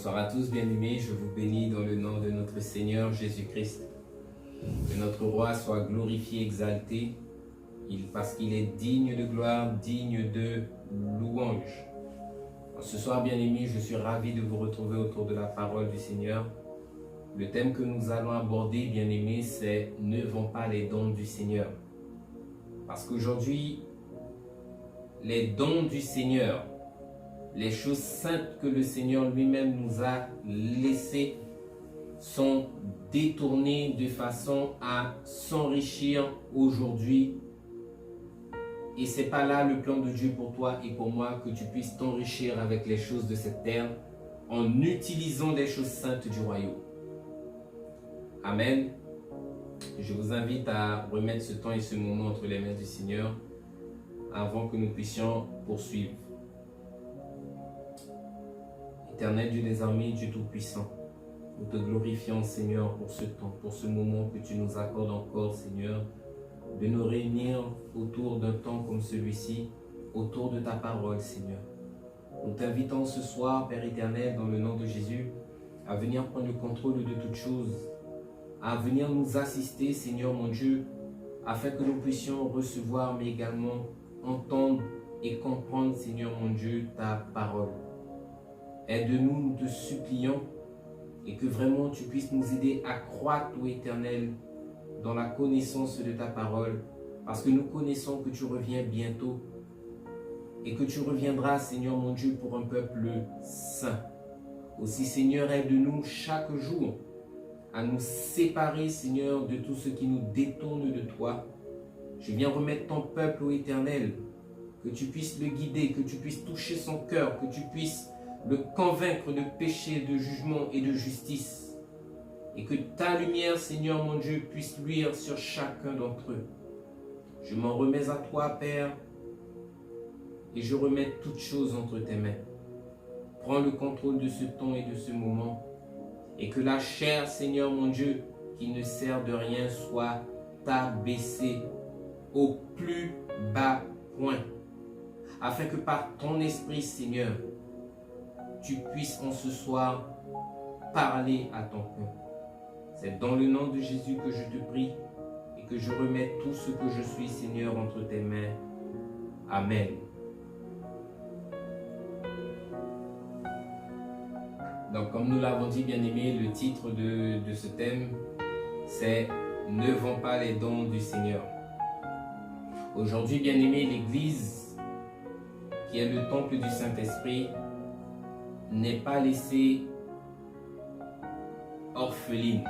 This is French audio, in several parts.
Bonsoir à tous, bien-aimés, je vous bénis dans le nom de notre Seigneur Jésus-Christ. Que notre roi soit glorifié, exalté, parce qu'il est digne de gloire, digne de louange. Ce soir, bien-aimés, je suis ravi de vous retrouver autour de la parole du Seigneur. Le thème que nous allons aborder, bien-aimés, c'est « Ne vends pas les dons du Seigneur ». Parce qu'aujourd'hui, les dons du Seigneur, les choses saintes que le Seigneur lui-même nous a laissées sont détournées de façon à s'enrichir aujourd'hui. Et ce n'est pas là le plan de Dieu pour toi et pour moi, que tu puisses t'enrichir avec les choses de cette terre en utilisant les choses saintes du royaume. Amen. Je vous invite à remettre ce temps et ce moment entre les mains du Seigneur avant que nous puissions poursuivre. Éternel Dieu des armées, Dieu Tout-Puissant, nous te glorifions, Seigneur, pour ce temps, pour ce moment que tu nous accordes encore, Seigneur, de nous réunir autour d'un temps comme celui-ci, autour de ta parole, Seigneur. Nous t'invitons ce soir, Père éternel, dans le nom de Jésus, à venir prendre le contrôle de toutes choses, à venir nous assister, Seigneur mon Dieu, afin que nous puissions recevoir, mais également entendre et comprendre, Seigneur mon Dieu, ta parole. Aide-nous, nous te supplions, et que vraiment tu puisses nous aider à croître, ô Éternel, dans la connaissance de ta parole, parce que nous connaissons que tu reviens bientôt, et que tu reviendras, Seigneur mon Dieu, pour un peuple saint. Aussi, Seigneur, aide-nous chaque jour à nous séparer, Seigneur, de tout ce qui nous détourne de toi. Je viens remettre ton peuple, ô Éternel, que tu puisses le guider, que tu puisses toucher son cœur, que tu puisses le convaincre de péché, de jugement et de justice. Et que ta lumière, Seigneur mon Dieu, puisse luire sur chacun d'entre eux. Je m'en remets à toi, Père, et je remets toutes choses entre tes mains. Prends le contrôle de ce temps et de ce moment, et que la chair, Seigneur mon Dieu, qui ne sert de rien, soit abaissée au plus bas point, afin que par ton esprit, Seigneur, tu puisses en ce soir parler à ton cœur. C'est dans le nom de Jésus que je te prie et que je remets tout ce que je suis, Seigneur, entre tes mains. Amen. Donc, comme nous l'avons dit, bien-aimés, le titre de ce thème, c'est « Ne vends pas les dons du Seigneur ». Aujourd'hui, bien-aimés, l'Église, qui est le temple du Saint-Esprit, n'est pas laissée orpheline.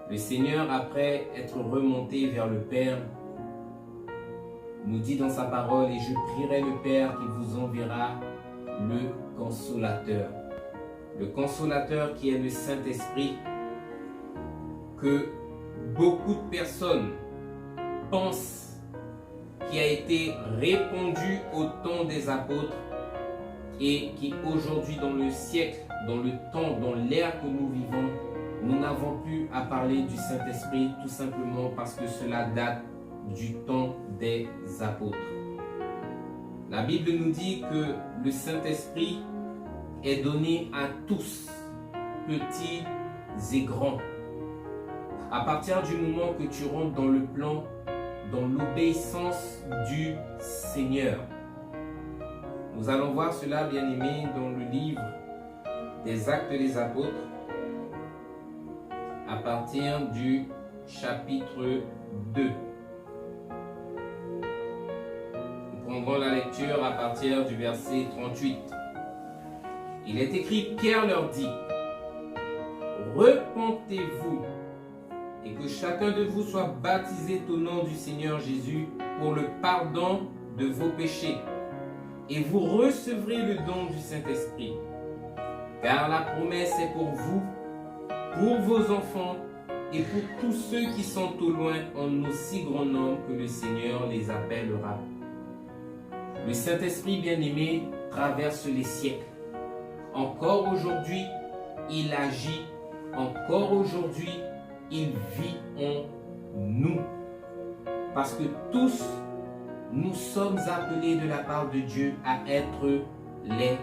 Le Seigneur, après être remonté vers le Père, nous dit dans sa parole « Et je prierai le Père qui vous enverra le Consolateur ». Le Consolateur qui est le Saint-Esprit, que beaucoup de personnes pensent qui a été répandu au temps des apôtres, et qui aujourd'hui, dans le siècle, dans le temps, dans l'ère que nous vivons, nous n'avons plus à parler du Saint-Esprit, tout simplement parce que cela date du temps des apôtres. La Bible nous dit que le Saint-Esprit est donné à tous, petits et grands. À partir du moment que tu rentres dans le plan, dans l'obéissance du Seigneur. Nous allons voir cela, bien-aimés, dans le livre des Actes des Apôtres, à partir du chapitre 2. Nous prendrons la lecture à partir du verset 38. Il est écrit, Pierre leur dit, « Repentez-vous, et que chacun de vous soit baptisé au nom du Seigneur Jésus pour le pardon de vos péchés. Et vous recevrez le don du Saint-Esprit. Car la promesse est pour vous, pour vos enfants et pour tous ceux qui sont au loin, en aussi grand nombre que le Seigneur les appellera. » Le Saint-Esprit bien-aimé traverse les siècles. Encore aujourd'hui, il agit. Encore aujourd'hui, il vit en nous. Parce que tous, nous sommes appelés de la part de Dieu à être les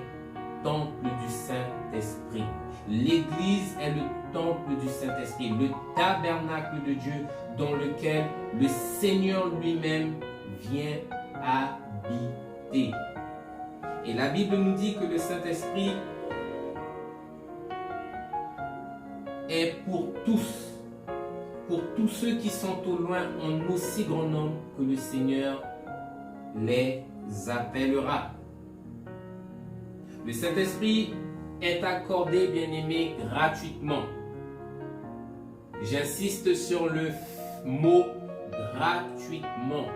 temple du Saint-Esprit. L'Église est le temple du Saint-Esprit, le tabernacle de Dieu dans lequel le Seigneur lui-même vient habiter. Et la Bible nous dit que le Saint-Esprit est pour tous ceux qui sont au loin en aussi grand nombre que le Seigneur les appellera. Le Saint-Esprit est accordé, bien-aimé, gratuitement. J'insiste sur le mot gratuitement.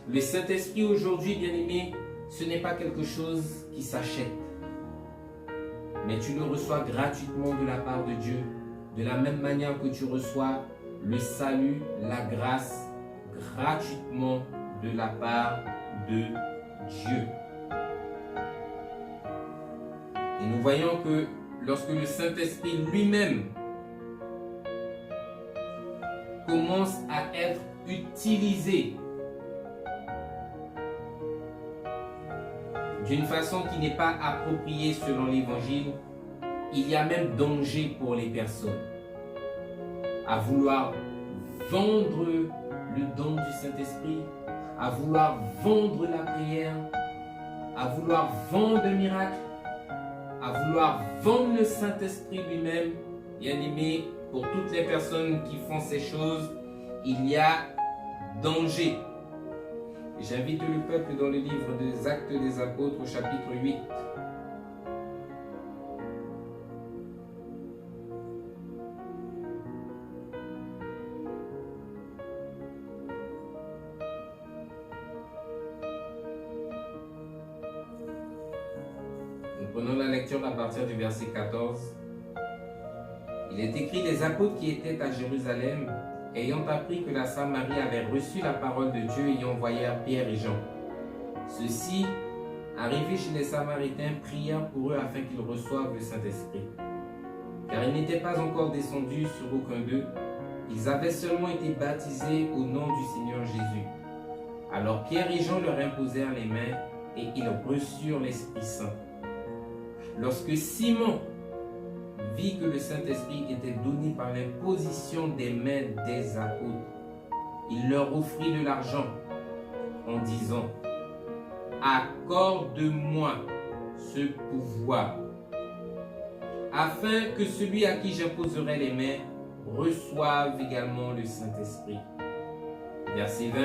Le Saint-Esprit aujourd'hui, bien-aimé, ce n'est pas quelque chose qui s'achète. Mais tu le reçois gratuitement de la part de Dieu, de la même manière que tu reçois le salut, la grâce, gratuitement de la part de Dieu. Et nous voyons que lorsque le Saint-Esprit lui-même commence à être utilisé d'une façon qui n'est pas appropriée selon l'Évangile, il y a même danger pour les personnes à vouloir vendre le don du Saint-Esprit, à vouloir vendre la prière, à vouloir vendre le miracle, à vouloir vendre le Saint-Esprit lui-même. Bien-aimé, pour toutes les personnes qui font ces choses, il y a danger. J'invite le peuple dans le livre des Actes des Apôtres au chapitre 8. Nous prenons la lecture à partir du verset 14. Il est écrit: les apôtres qui étaient à Jérusalem, ayant appris que la Samarie avait reçu la parole de Dieu, y envoyèrent Pierre et Jean. Ceux-ci, arrivés chez les Samaritains, prièrent pour eux afin qu'ils reçoivent le Saint-Esprit. Car ils n'étaient pas encore descendus sur aucun d'eux, ils avaient seulement été baptisés au nom du Seigneur Jésus. Alors Pierre et Jean leur imposèrent les mains et ils reçurent l'Esprit Saint. Lorsque Simon vit que le Saint-Esprit était donné par l'imposition des mains des apôtres, il leur offrit de l'argent en disant: accorde-moi ce pouvoir, afin que celui à qui j'imposerai les mains reçoive également le Saint-Esprit. Verset 20.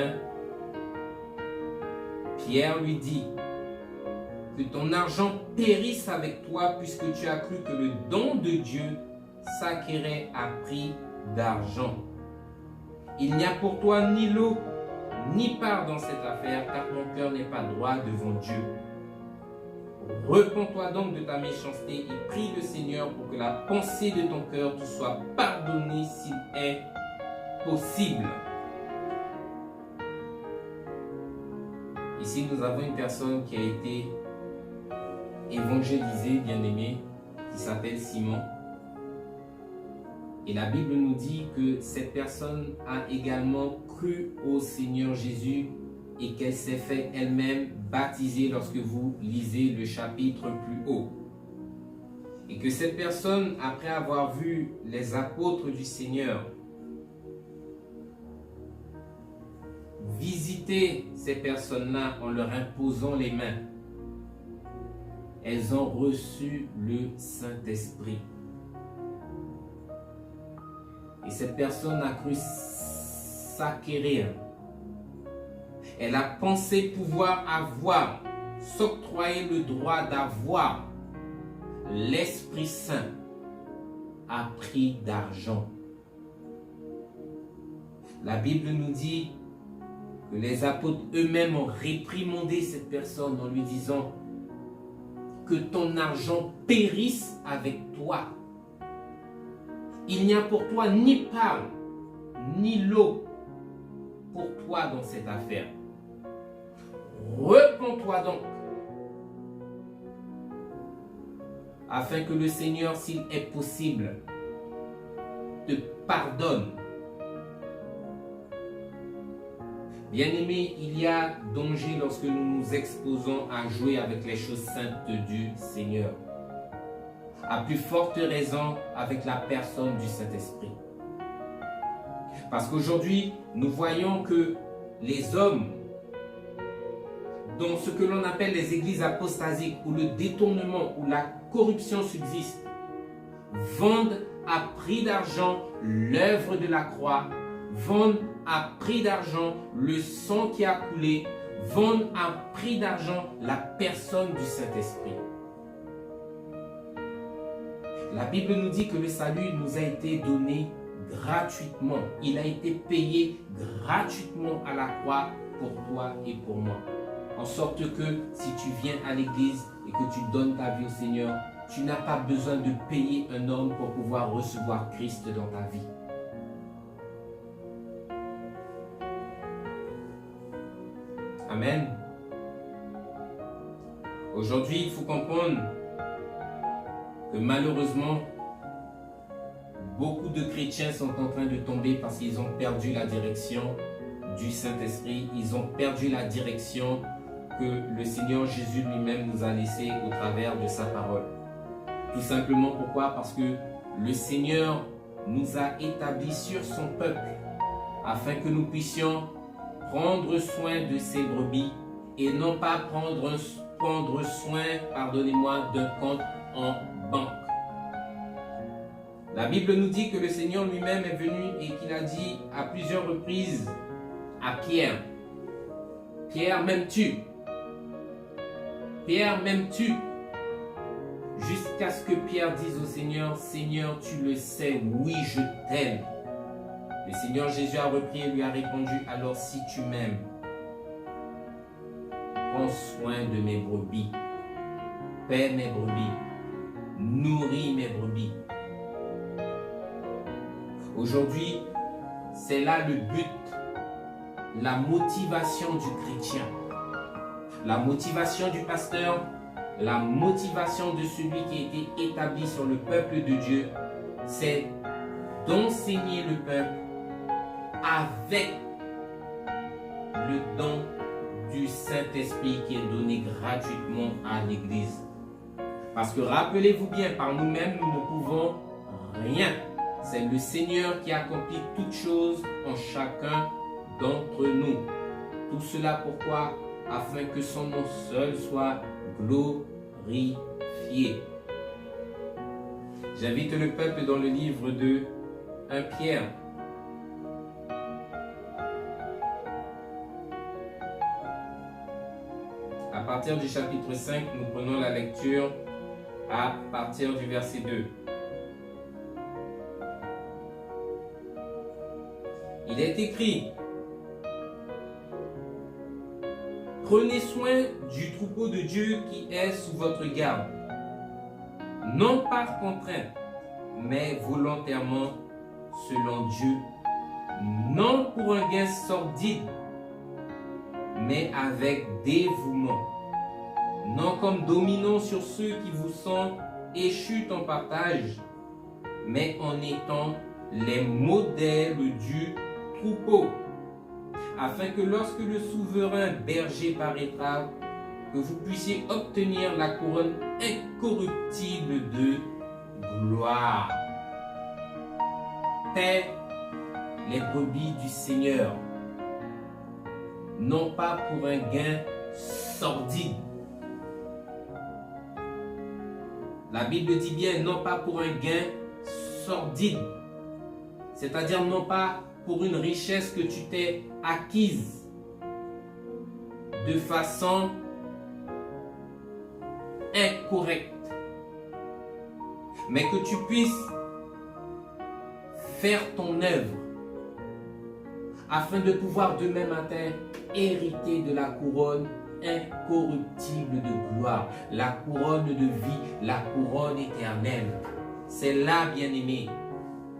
Pierre lui dit: que ton argent périsse avec toi, puisque tu as cru que le don de Dieu s'acquérait à prix d'argent. Il n'y a pour toi ni lot, ni part dans cette affaire, car ton cœur n'est pas droit devant Dieu. Repens-toi donc de ta méchanceté et prie le Seigneur pour que la pensée de ton cœur te soit pardonnée s'il est possible. Ici, nous avons une personne qui a été évangélisé, bien-aimé, qui s'appelle Simon. Et la Bible nous dit que cette personne a également cru au Seigneur Jésus et qu'elle s'est fait elle-même baptiser lorsque vous lisez le chapitre plus haut. Et que cette personne, après avoir vu les apôtres du Seigneur visiter ces personnes-là en leur imposant les mains, elles ont reçu le Saint-Esprit. Et cette personne a cru s'acquérir. Elle a pensé pouvoir avoir, s'octroyer le droit d'avoir l'Esprit Saint à prix d'argent. La Bible nous dit que les apôtres eux-mêmes ont réprimandé cette personne en lui disant: que ton argent périsse avec toi. Il n'y a pour toi ni part, ni lot pour toi dans cette affaire. Repens-toi donc, afin que le Seigneur, s'il est possible, te pardonne. Bien-aimés, il y a danger lorsque nous nous exposons à jouer avec les choses saintes du Seigneur. À plus forte raison avec la personne du Saint-Esprit. Parce qu'aujourd'hui, nous voyons que les hommes, dans ce que l'on appelle les églises apostasiques, où le détournement, où la corruption subsiste, vendent à prix d'argent l'œuvre de la croix, vendent à prix d'argent le sang qui a coulé, vendent à prix d'argent la personne du Saint-Esprit. La Bible nous dit que le salut nous a été donné gratuitement. Il a été payé gratuitement à la croix pour toi et pour moi. En sorte que si tu viens à l'église et que tu donnes ta vie au Seigneur, tu n'as pas besoin de payer un homme pour pouvoir recevoir Christ dans ta vie. Amen. Aujourd'hui, il faut comprendre que malheureusement, beaucoup de chrétiens sont en train de tomber parce qu'ils ont perdu la direction du Saint-Esprit. Ils ont perdu la direction que le Seigneur Jésus lui-même nous a laissée au travers de sa parole. Tout simplement pourquoi? Parce que le Seigneur nous a établis sur son peuple afin que nous puissions prendre soin de ses brebis et non pas prendre soin, pardonnez-moi, d'un compte en banque. La Bible nous dit que le Seigneur lui-même est venu et qu'il a dit à plusieurs reprises à Pierre, « Pierre, m'aimes-tu? Pierre, m'aimes-tu » Jusqu'à ce que Pierre dise au Seigneur, « Seigneur, tu le sais, oui, je t'aime. » Le Seigneur Jésus a repris et lui a répondu, « Alors si tu m'aimes, prends soin de mes brebis, paie mes brebis, nourris mes brebis. » Aujourd'hui, c'est là le but, la motivation du chrétien, la motivation du pasteur, la motivation de celui qui a été établi sur le peuple de Dieu, c'est d'enseigner le peuple avec le don du Saint-Esprit qui est donné gratuitement à l'Église. Parce que rappelez-vous bien, par nous-mêmes, nous ne pouvons rien. C'est le Seigneur qui accomplit toutes choses en chacun d'entre nous. Tout cela pourquoi? Afin que son nom seul soit glorifié. J'invite le peuple dans le livre de 1 Pierre. À partir du chapitre 5, nous prenons la lecture à partir du verset 2. Il est écrit: prenez soin du troupeau de Dieu qui est sous votre garde, non par contrainte, mais volontairement selon Dieu, non pour un gain sordide, mais avec dévouement, non comme dominant sur ceux qui vous sont échus en partage, mais en étant les modèles du troupeau, afin que lorsque le souverain berger paraîtra, que vous puissiez obtenir la couronne incorruptible de gloire. Paix les brebis du Seigneur, non pas pour un gain sordide. La Bible dit bien non pas pour un gain sordide, c'est-à-dire non pas pour une richesse que tu t'es acquise de façon incorrecte, mais que tu puisses faire ton œuvre afin de pouvoir demain matin hériter de la couronne incorruptible de gloire, la couronne de vie, la couronne éternelle. C'est là, bien-aimé,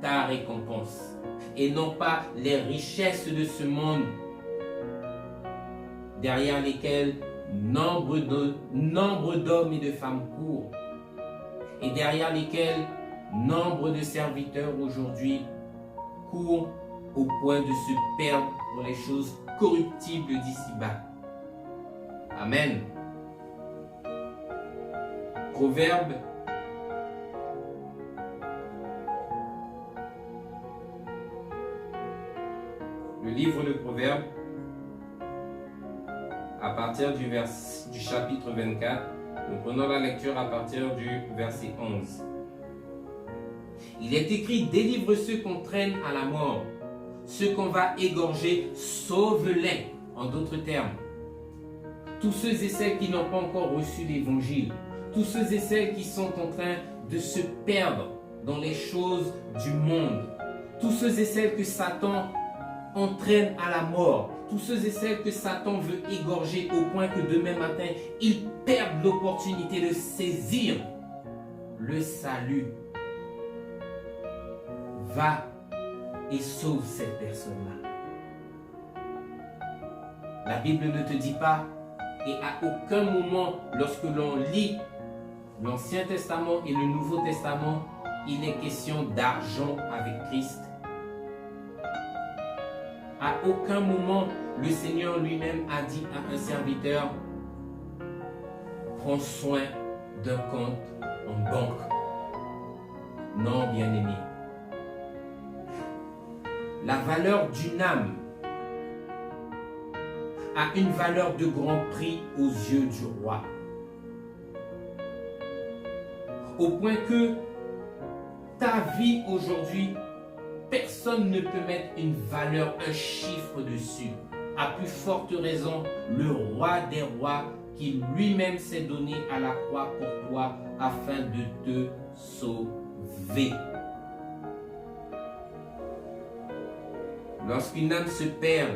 ta récompense, et non pas les richesses de ce monde derrière lesquelles nombre d'hommes et de femmes courent, et derrière lesquels nombre de serviteurs aujourd'hui courent au point de se perdre pour les choses corruptible d'ici-bas. Amen. Proverbe le livre de Proverbes, à partir du chapitre 24, nous prenons la lecture à partir du verset 11. Il est écrit, délivre ceux qu'on traîne à la mort, ceux qu'on va égorger, sauve-les. En d'autres termes, tous ceux et celles qui n'ont pas encore reçu l'évangile, tous ceux et celles qui sont en train de se perdre dans les choses du monde, tous ceux et celles que Satan entraîne à la mort, tous ceux et celles que Satan veut égorger au point que demain matin, ils perdent l'opportunité de saisir le salut. Va et sauve cette personne-là. La Bible ne te dit pas, et à aucun moment, lorsque l'on lit l'Ancien Testament et le Nouveau Testament, il est question d'argent avec Christ. À aucun moment, le Seigneur lui-même a dit à un serviteur, prends soin d'un compte en banque. Non, bien-aimé. La valeur d'une âme a une valeur de grand prix aux yeux du roi. Au point que ta vie aujourd'hui, personne ne peut mettre une valeur, un chiffre dessus. À plus forte raison, le roi des rois qui lui-même s'est donné à la croix pour toi afin de te sauver. Lorsqu'une âme se perd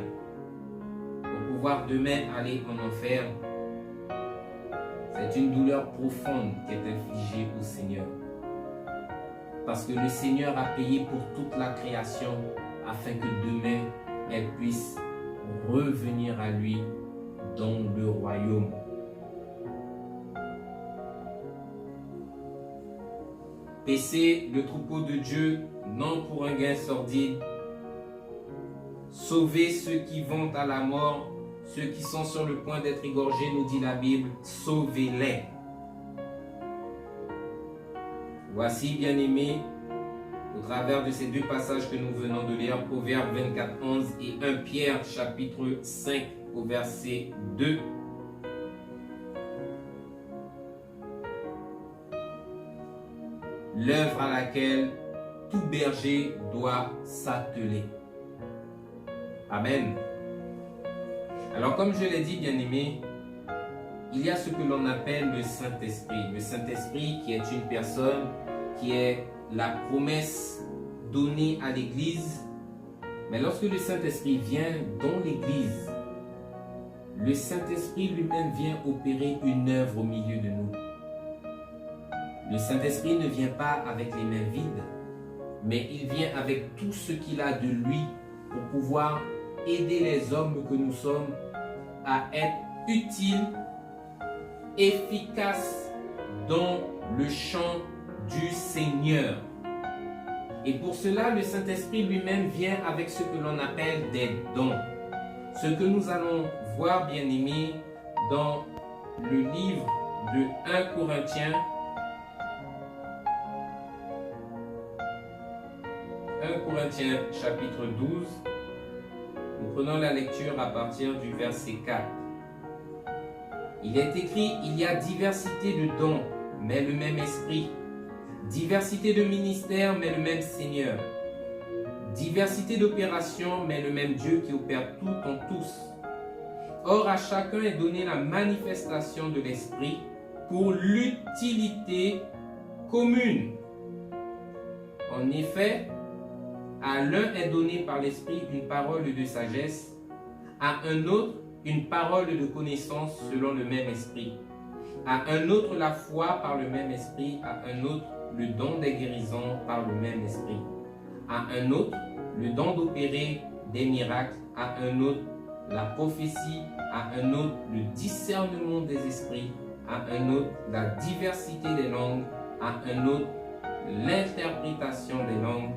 pour pouvoir demain aller en enfer, c'est une douleur profonde qui est infligée au Seigneur. Parce que le Seigneur a payé pour toute la création afin que demain elle puisse revenir à lui dans le royaume. Paisser le troupeau de Dieu, non pour un gain sordide. Sauver ceux qui vont à la mort, ceux qui sont sur le point d'être égorgés, nous dit la Bible, sauvez-les. Voici, bien-aimés, au travers de ces deux passages que nous venons de lire, Proverbe 24, 11 et 1 Pierre chapitre 5 au verset 2. L'œuvre à laquelle tout berger doit s'atteler. Amen. Alors comme je l'ai dit, bien-aimés, il y a ce que l'on appelle le Saint-Esprit. Le Saint-Esprit qui est une personne, qui est la promesse donnée à l'Église. Mais lorsque le Saint-Esprit vient dans l'Église, le Saint-Esprit lui-même vient opérer une œuvre au milieu de nous. Le Saint-Esprit ne vient pas avec les mains vides, mais il vient avec tout ce qu'il a de lui pour pouvoir aider les hommes que nous sommes à être utiles, efficaces dans le champ du Seigneur. Et pour cela, le Saint-Esprit lui-même vient avec ce que l'on appelle des dons. Ce que nous allons voir, bien-aimés, dans le livre de 1 Corinthiens, 1 Corinthiens chapitre 12, nous prenons la lecture à partir du verset 4. Il est écrit, il y a diversité de dons, mais le même esprit. Diversité de ministères, mais le même Seigneur. Diversité d'opérations, mais le même Dieu qui opère tout en tous. Or, à chacun est donnée la manifestation de l'esprit pour l'utilité commune. En effet, à l'un est donné par l'esprit une parole de sagesse, à un autre une parole de connaissance selon le même esprit, à un autre la foi par le même esprit, à un autre le don des guérisons par le même esprit, à un autre le don d'opérer des miracles, à un autre la prophétie, à un autre le discernement des esprits, à un autre la diversité des langues, à un autre l'interprétation des langues.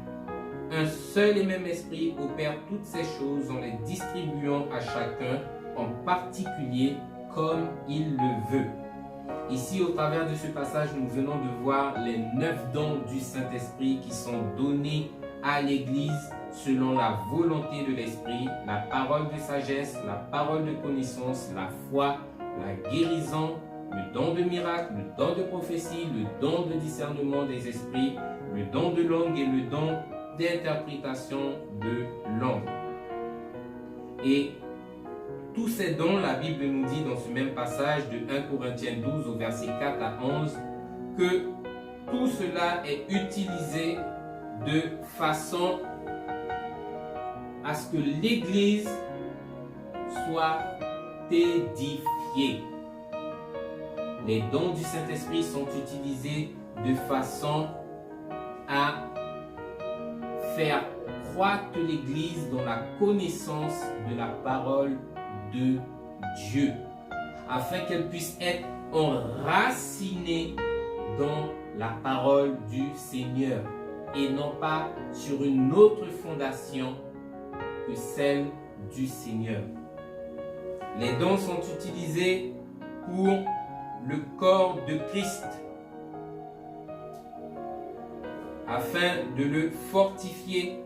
un seul et même esprit opère toutes ces choses en les distribuant à chacun en particulier comme il le veut. Ici, au travers de ce passage, nous venons de voir les 9 dons du Saint-Esprit qui sont donnés à l'Église selon la volonté de l'Esprit, la parole de sagesse, la parole de connaissance, la foi, la guérison, le don de miracle, le don de prophétie, le don de discernement des esprits, le don de langue et le don d'interprétation de langue. Et tous ces dons, la Bible nous dit dans ce même passage de 1 Corinthiens 12 au verset 4 à 11 que tout cela est utilisé de façon à ce que l'Église soit édifiée. Les dons du Saint-Esprit sont utilisés de façon à faire croître l'Église dans la connaissance de la parole de Dieu, afin qu'elle puisse être enracinée dans la parole du Seigneur et non pas sur une autre fondation que celle du Seigneur. Les dons sont utilisés pour le corps de Christ afin de le fortifier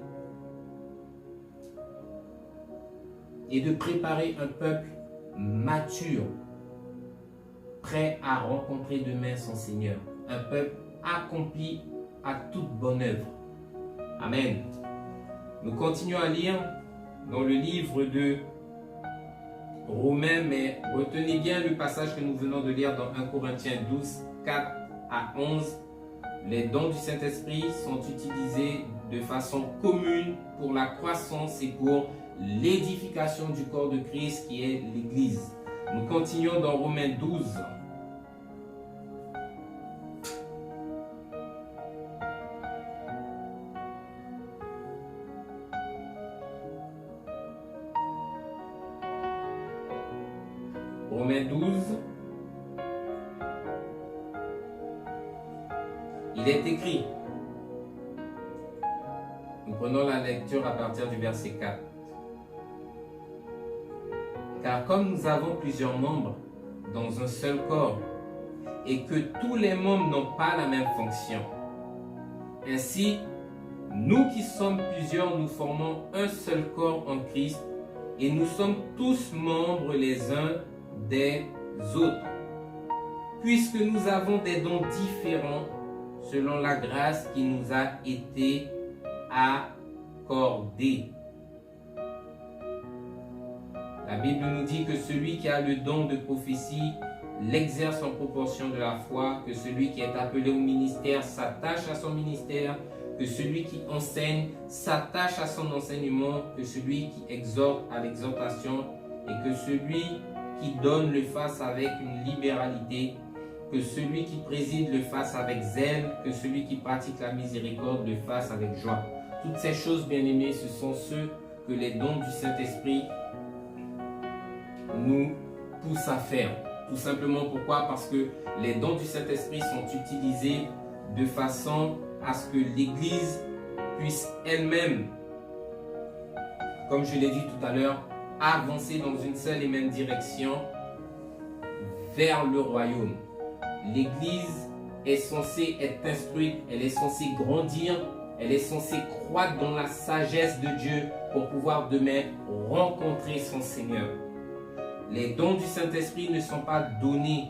et de préparer un peuple mature, prêt à rencontrer demain son Seigneur. Un peuple accompli à toute bonne œuvre. Amen. Nous continuons à lire dans le livre de Romains, mais retenez bien le passage que nous venons de lire dans 1 Corinthiens 12, 4 à 11. Les dons du Saint-Esprit sont utilisés de façon commune pour la croissance et pour l'édification du corps de Christ qui est l'Église. Nous continuons dans Romains 12. Romains 12. Il est écrit. Nous prenons la lecture à partir du verset 4. Car comme nous avons plusieurs membres dans un seul corps, et que tous les membres n'ont pas la même fonction, ainsi, nous qui sommes plusieurs, nous formons un seul corps en Christ, et nous sommes tous membres les uns des autres. Puisque nous avons des dons différents selon la grâce qui nous a été accordée. La Bible nous dit que celui qui a le don de prophétie l'exerce en proportion de la foi, que celui qui est appelé au ministère s'attache à son ministère, que celui qui enseigne s'attache à son enseignement, que celui qui exhorte à l'exhortation et que celui qui donne le fasse avec une libéralité, que celui qui préside le fasse avec zèle, que celui qui pratique la miséricorde le fasse avec joie. Toutes ces choses, bien-aimés, ce sont ceux que les dons du Saint-Esprit nous poussent à faire. Tout simplement pourquoi? Parce que les dons du Saint-Esprit sont utilisés de façon à ce que l'Église puisse elle-même, comme je l'ai dit tout à l'heure, avancer dans une seule et même direction vers le royaume. L'Église est censée être instruite, elle est censée grandir, elle est censée croître dans la sagesse de Dieu pour pouvoir demain rencontrer son Seigneur. Les dons du Saint-Esprit ne sont pas donnés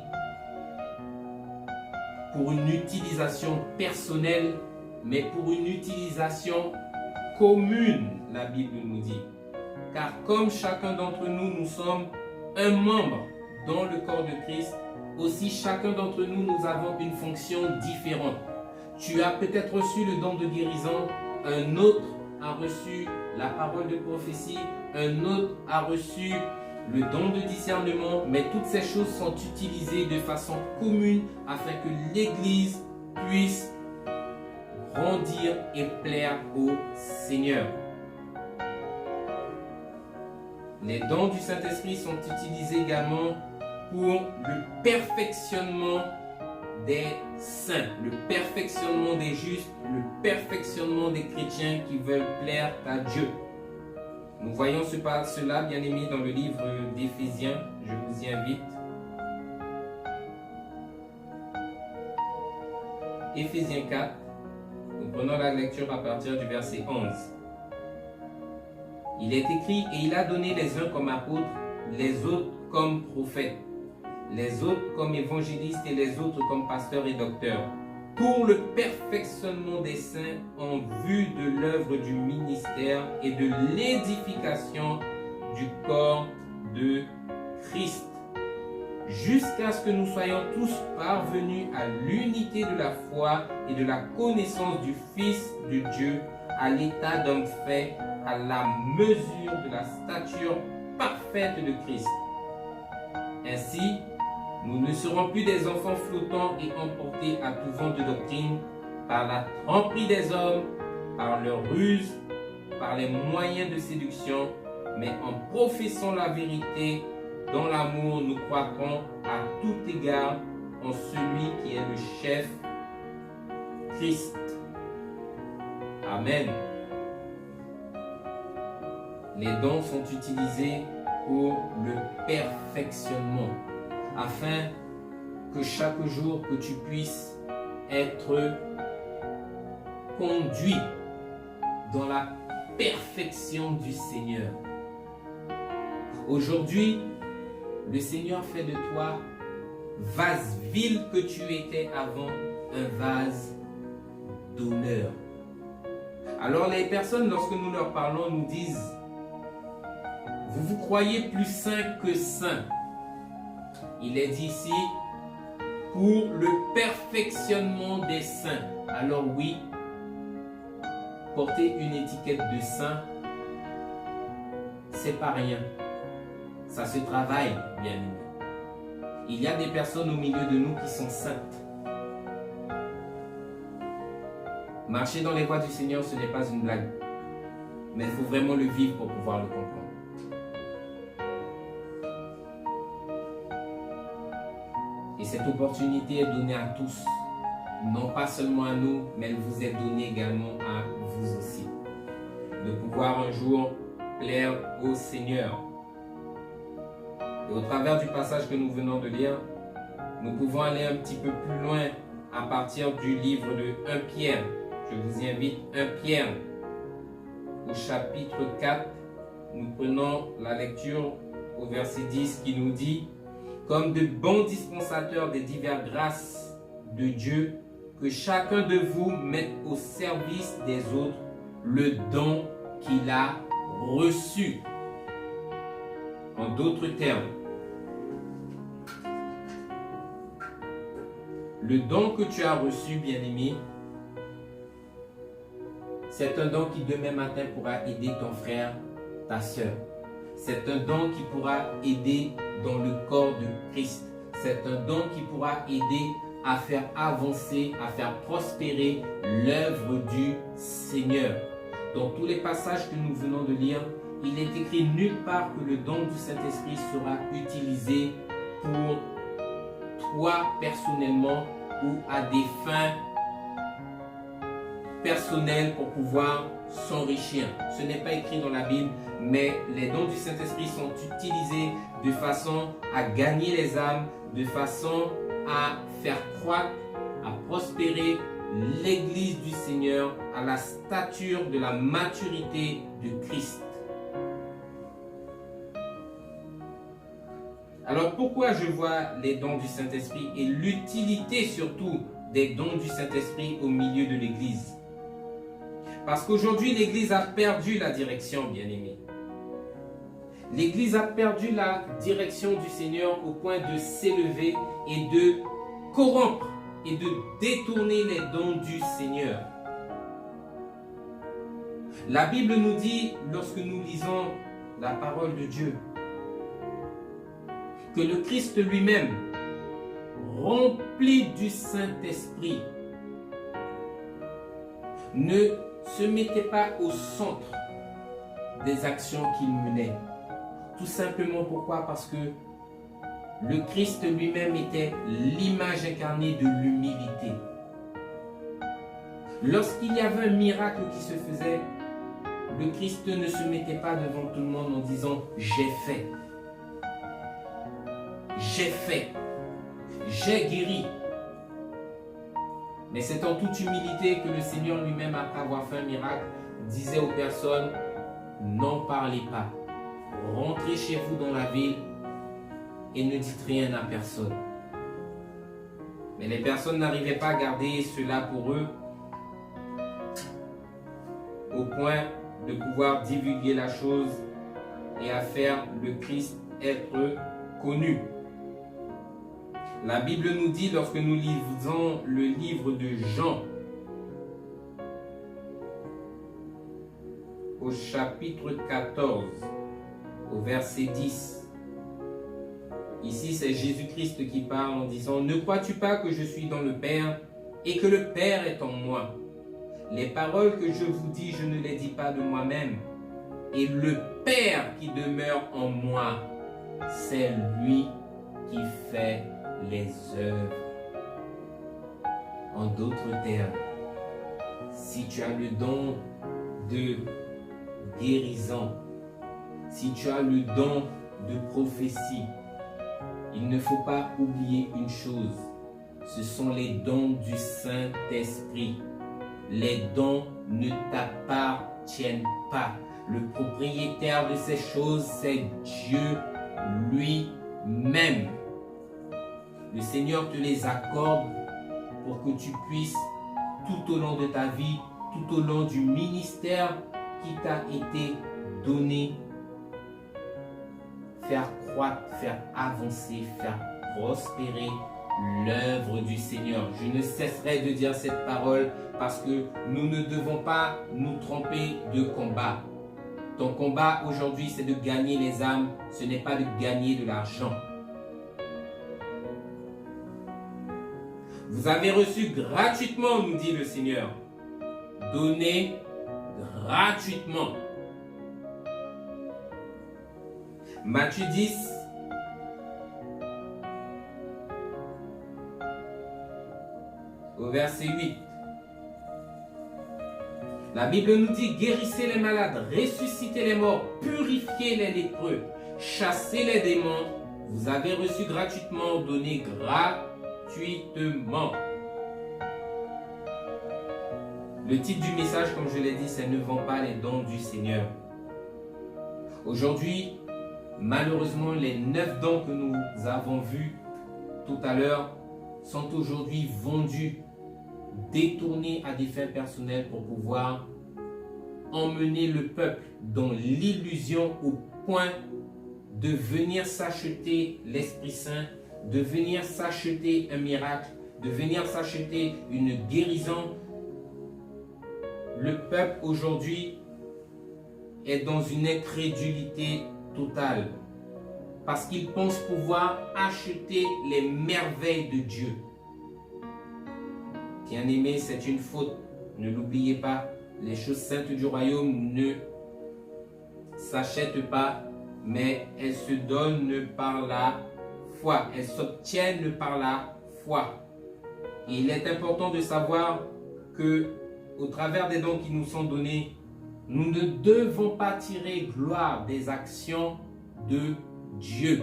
pour une utilisation personnelle, mais pour une utilisation commune, la Bible nous dit. Car comme chacun d'entre nous, nous sommes un membre dans le corps de Christ, aussi chacun d'entre nous, nous avons une fonction différente. Tu as peut-être reçu le don de guérison, un autre a reçu la parole de prophétie, un autre a reçu le don de discernement, mais toutes ces choses sont utilisées de façon commune afin que l'Église puisse grandir et plaire au Seigneur. Les dons du Saint-Esprit sont utilisés également pour le perfectionnement des saints, le perfectionnement des justes, le perfectionnement des chrétiens qui veulent plaire à Dieu. Nous voyons cela, bien aimés, dans le livre d'Éphésiens. Je vous y invite. Éphésiens 4, nous prenons la lecture à partir du verset 11. Il est écrit, et il a donné les uns comme apôtres, les autres comme prophètes, les autres comme évangélistes et les autres comme pasteurs et docteurs, pour le perfectionnement des saints en vue de l'œuvre du ministère et de l'édification du corps de Christ, jusqu'à ce que nous soyons tous parvenus à l'unité de la foi et de la connaissance du Fils de Dieu, à l'état d'homme fait, à la mesure de la stature parfaite de Christ. Ainsi, nous ne serons plus des enfants flottants et emportés à tout vent de doctrine par la tromperie des hommes, par leur ruse, par les moyens de séduction, mais en professant la vérité, dans l'amour, nous croîtrons à tout égard en celui qui est le chef, Christ. Amen. Les dons sont utilisés pour le perfectionnement, afin que chaque jour que tu puisses être conduit dans la perfection du Seigneur. Aujourd'hui, le Seigneur fait de toi, vase vil que tu étais avant, un vase d'honneur. Alors les personnes, lorsque nous leur parlons, nous disent, vous vous croyez plus saint que saint. Il est dit ici, pour le perfectionnement des saints. Alors oui, porter une étiquette de saint, c'est pas rien. Ça se travaille, bien aimé. Il y a des personnes au milieu de nous qui sont saintes. Marcher dans les voies du Seigneur, ce n'est pas une blague. Mais il faut vraiment le vivre pour pouvoir le comprendre. Et cette opportunité est donnée à tous. Non pas seulement à nous, mais elle vous est donnée également à vous aussi. De pouvoir un jour plaire au Seigneur. Et au travers du passage que nous venons de lire, nous pouvons aller un petit peu plus loin à partir du livre de 1 Pierre. Je vous y invite, 1 Pierre, au chapitre 4. Nous prenons la lecture au verset 10 qui nous dit « Comme de bons dispensateurs des diverses grâces de Dieu, que chacun de vous mette au service des autres le don qu'il a reçu. » En d'autres termes, le don que tu as reçu, bien-aimé, c'est un don qui demain matin pourra aider ton frère, ta soeur. C'est un don qui pourra aider dans le corps de Christ. C'est un don qui pourra aider à faire avancer, à faire prospérer l'œuvre du Seigneur. Dans tous les passages que nous venons de lire, il est écrit nulle part que le don du Saint-Esprit sera utilisé pour toi personnellement ou à des fins personnelles pour pouvoir s'enrichir. Ce n'est pas écrit dans la Bible, mais les dons du Saint-Esprit sont utilisés de façon à gagner les âmes, de façon à faire croître, à prospérer l'Église du Seigneur à la stature de la maturité de Christ. Alors pourquoi je vois les dons du Saint-Esprit et l'utilité surtout des dons du Saint-Esprit au milieu de l'Église? Parce qu'aujourd'hui l'Église a perdu la direction, bien-aimés. L'Église a perdu la direction du Seigneur au point de s'élever et de corrompre et de détourner les dons du Seigneur. La Bible nous dit, lorsque nous lisons la parole de Dieu, que le Christ lui-même, rempli du Saint-Esprit, ne se mettait pas au centre des actions qu'il menait. Tout simplement pourquoi? Parce que Le Christ lui-même était l'image incarnée de l'humilité. Lorsqu'il y avait un miracle qui se faisait, le Christ ne se mettait pas devant tout le monde en disant « j'ai fait, j'ai guéri ». Mais c'est en toute humilité que le Seigneur lui-même, après avoir fait un miracle, disait aux personnes « n'en parlez pas, rentrez chez vous dans la ville et ne dites rien à personne ». Mais les personnes n'arrivaient pas à garder cela pour eux au point de pouvoir divulguer la chose et à faire le Christ être connu. La Bible nous dit, lorsque nous lisons le livre de Jean, au chapitre 14, au verset 10, ici c'est Jésus-Christ qui parle en disant « Ne crois-tu pas que je suis dans le Père et que le Père est en moi ? Les paroles que je vous dis, je ne les dis pas de moi-même. Et le Père qui demeure en moi, c'est lui qui fait les œuvres. » En d'autres termes, si tu as le don de guérison, si tu as le don de prophétie, il ne faut pas oublier une chose, ce sont les dons du Saint-Esprit. Les dons ne t'appartiennent pas. Le propriétaire de ces choses, c'est Dieu lui-même. Le Seigneur te les accorde pour que tu puisses, tout au long de ta vie, tout au long du ministère qui t'a été donné, faire croître, faire avancer, faire prospérer l'œuvre du Seigneur. Je ne cesserai de dire cette parole parce que nous ne devons pas nous tromper de combat. Ton combat aujourd'hui, c'est de gagner les âmes, ce n'est pas de gagner de l'argent. Vous avez reçu gratuitement, nous dit le Seigneur. Donnez gratuitement. Matthieu 10, au verset 8. La Bible nous dit « Guérissez les malades, ressuscitez les morts, purifiez les lépreux, chassez les démons. Vous avez reçu gratuitement, donnez gratuitement. » Le titre du message, comme je l'ai dit, c'est « Ne vends pas les dons du Seigneur ». Aujourd'hui, malheureusement, les 9 dons que nous avons vus tout à l'heure sont aujourd'hui vendus, détournés à des fins personnelles pour pouvoir emmener le peuple dans l'illusion au point de venir s'acheter l'Esprit Saint, de venir s'acheter un miracle, de venir s'acheter une guérison. Le peuple aujourd'hui est dans une incrédulité totale parce qu'il pense pouvoir acheter les merveilles de Dieu. Bien-aimés, c'est une faute. Ne l'oubliez pas. Les choses saintes du royaume ne s'achètent pas, mais elles se donnent par la foi. Elles s'obtiennent par la foi. Et il est important de savoir que, au travers des dons qui nous sont donnés, nous ne devons pas tirer gloire des actions de Dieu.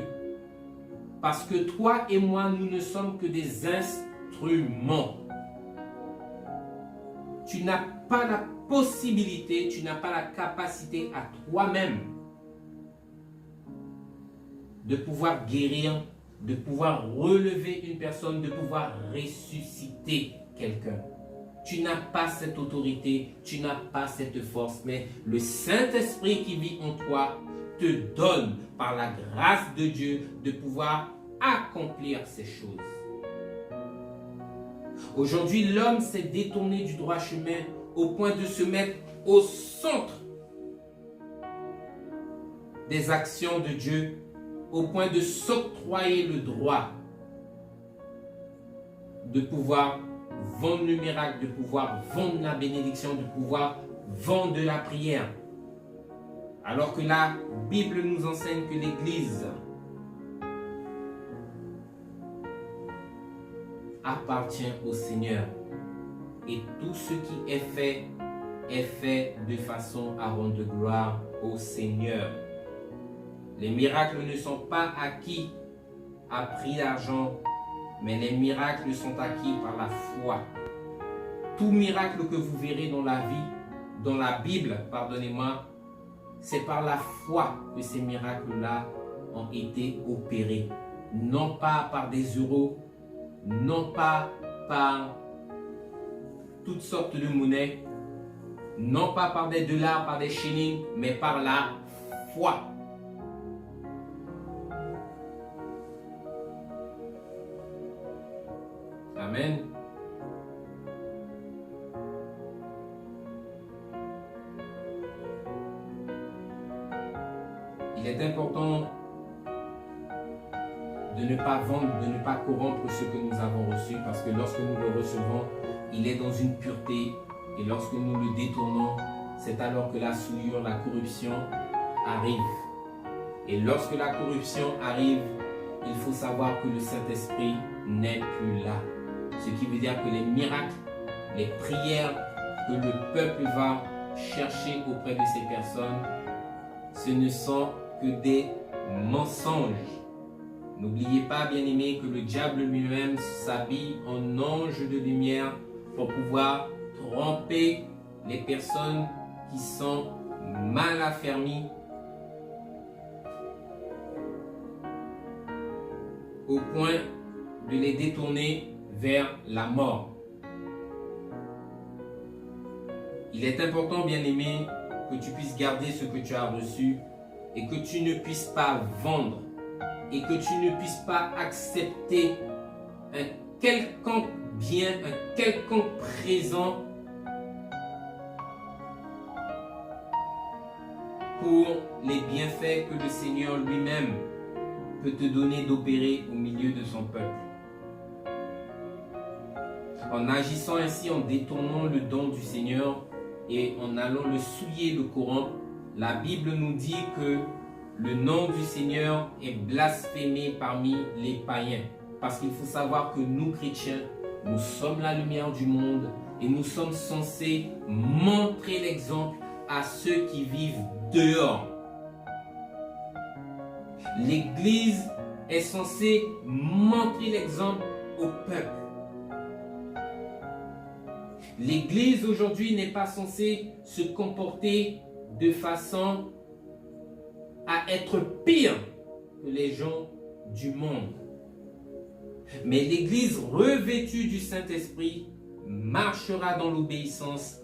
Parce que toi et moi, nous ne sommes que des instruments. Tu n'as pas la possibilité, tu n'as pas la capacité à toi-même de pouvoir guérir, de pouvoir relever une personne, de pouvoir ressusciter quelqu'un. Tu n'as pas cette autorité, tu n'as pas cette force, mais le Saint-Esprit qui vit en toi te donne, par la grâce de Dieu, de pouvoir accomplir ces choses. Aujourd'hui, l'homme s'est détourné du droit chemin au point de se mettre au centre des actions de Dieu, au point de s'octroyer le droit de pouvoir vendre le miracle, de pouvoir vendre la bénédiction, de pouvoir vendre de la prière. Alors que la Bible nous enseigne que l'Église appartient au Seigneur. Et tout ce qui est fait de façon à rendre gloire au Seigneur. Les miracles ne sont pas acquis à prix d'argent, mais les miracles sont acquis par la foi. Tout miracle que vous verrez dans la vie, dans la Bible, pardonnez-moi, c'est par la foi que ces miracles-là ont été opérés. Non pas par des euros, non pas par toutes sortes de monnaies, non pas par des dollars, par des shillings, mais par la foi. Amen. Il est important de ne pas vendre, de ne pas corrompre ce que nous avons reçu, parce que lorsque nous le recevons, il est dans une pureté, et lorsque nous le détournons, c'est alors que la souillure, la corruption arrive. Et lorsque la corruption arrive, il faut savoir que le Saint-Esprit n'est plus là. Ce qui veut dire que les miracles, les prières que le peuple va chercher auprès de ces personnes, ce ne sont que des mensonges. N'oubliez pas, bien-aimés, que le diable lui-même s'habille en ange de lumière pour pouvoir tromper les personnes qui sont mal affermies au point de les détourner vers la mort. Il est important, bien-aimé, que tu puisses garder ce que tu as reçu et que tu ne puisses pas vendre et que tu ne puisses pas accepter un quelconque bien, un quelconque présent pour les bienfaits que le Seigneur lui-même peut te donner d'opérer au milieu de son peuple. En agissant ainsi, en détournant le don du Seigneur et en allant le souiller, le corrompre, la Bible nous dit que le nom du Seigneur est blasphémé parmi les païens. Parce qu'il faut savoir que nous, chrétiens, nous sommes la lumière du monde et nous sommes censés montrer l'exemple à ceux qui vivent dehors. L'Église est censée montrer l'exemple au peuple. L'Église aujourd'hui n'est pas censée se comporter de façon à être pire que les gens du monde. Mais l'Église revêtue du Saint-Esprit marchera dans l'obéissance,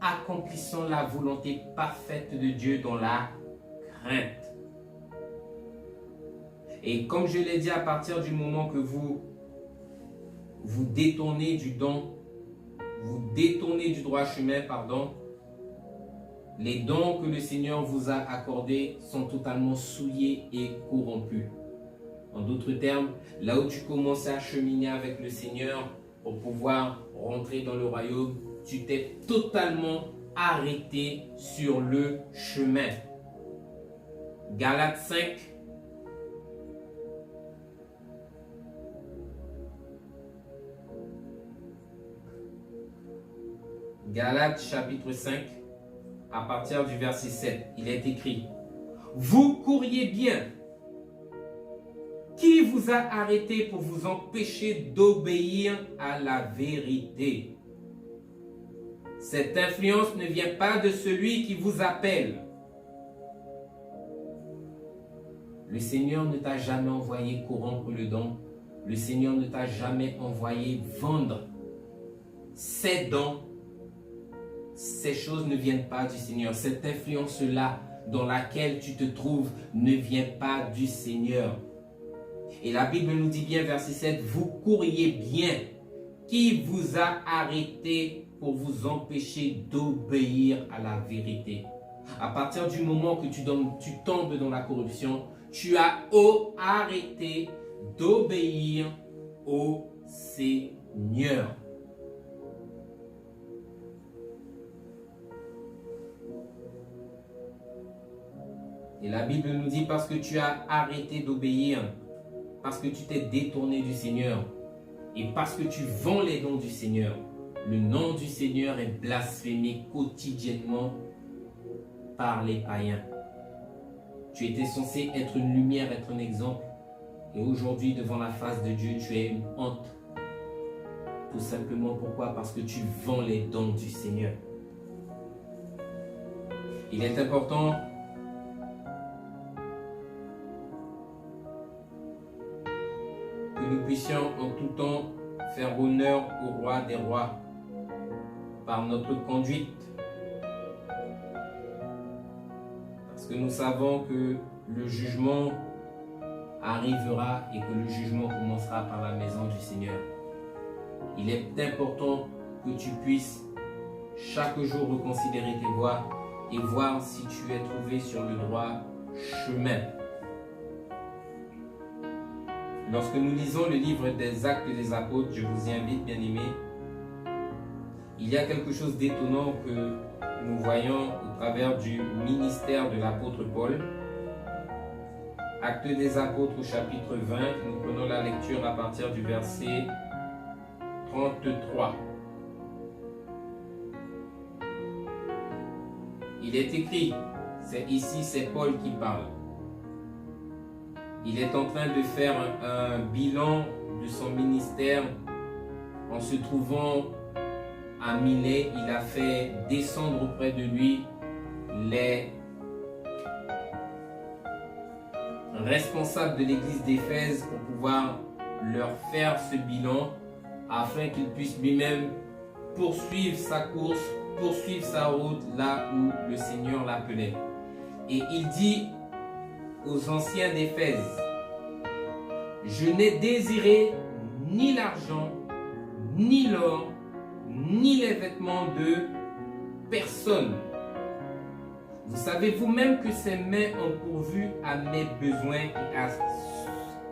accomplissant la volonté parfaite de Dieu dans la crainte. Et comme je l'ai dit, à partir du moment que vous détournez du don, vous détournez du droit chemin, les dons que le Seigneur vous a accordés sont totalement souillés et corrompus. En d'autres termes, là où tu commences à cheminer avec le Seigneur pour pouvoir rentrer dans le royaume, tu t'es totalement arrêté sur le chemin. Galates 5. Galates chapitre 5, à partir du verset 7, il est écrit: vous couriez bien. Qui vous a arrêté pour vous empêcher d'obéir à la vérité? Cette influence ne vient pas de celui qui vous appelle. Le Seigneur ne t'a jamais envoyé corrompre le don. Le Seigneur ne t'a jamais envoyé vendre ces dons. Ces choses ne viennent pas du Seigneur. Cette influence-là dans laquelle tu te trouves ne vient pas du Seigneur. Et la Bible nous dit bien, verset 7, vous courriez bien. Qui vous a arrêté pour vous empêcher d'obéir à la vérité? À partir du moment que tu tombes dans la corruption, tu as arrêté d'obéir au Seigneur. Et la Bible nous dit, parce que tu as arrêté d'obéir, parce que tu t'es détourné du Seigneur, Et parce que tu vends les dons du Seigneur, le nom du Seigneur est blasphémé quotidiennement par les païens. Tu étais censé être une lumière, être un exemple. Et aujourd'hui, devant la face de Dieu, tu es une honte. Tout simplement pourquoi? Parce que tu vends les dons du Seigneur. Il est important que nous puissions en tout temps faire honneur au roi des rois par notre conduite. Parce que nous savons que le jugement arrivera et que le jugement commencera par la maison du Seigneur. Il est important que tu puisses chaque jour reconsidérer tes voies et voir si tu es trouvé sur le droit chemin. Lorsque nous lisons le livre des Actes des Apôtres, je vous y invite, bien-aimés, il y a quelque chose d'étonnant que nous voyons au travers du ministère de l'apôtre Paul. Actes des Apôtres au chapitre 20, nous prenons la lecture à partir du verset 33. Il est écrit, c'est Paul qui parle. Il est en train de faire un bilan de son ministère en se trouvant à Milet. Il a fait descendre auprès de lui les responsables de l'église d'Éphèse pour pouvoir leur faire ce bilan afin qu'il puisse lui-même poursuivre sa course, poursuivre sa route là où le Seigneur l'appelait. Et il dit aux anciens d'Éphèse: je n'ai désiré ni l'argent, ni l'or, ni les vêtements de personne. Vous savez vous-même que ces mains ont pourvu à mes besoins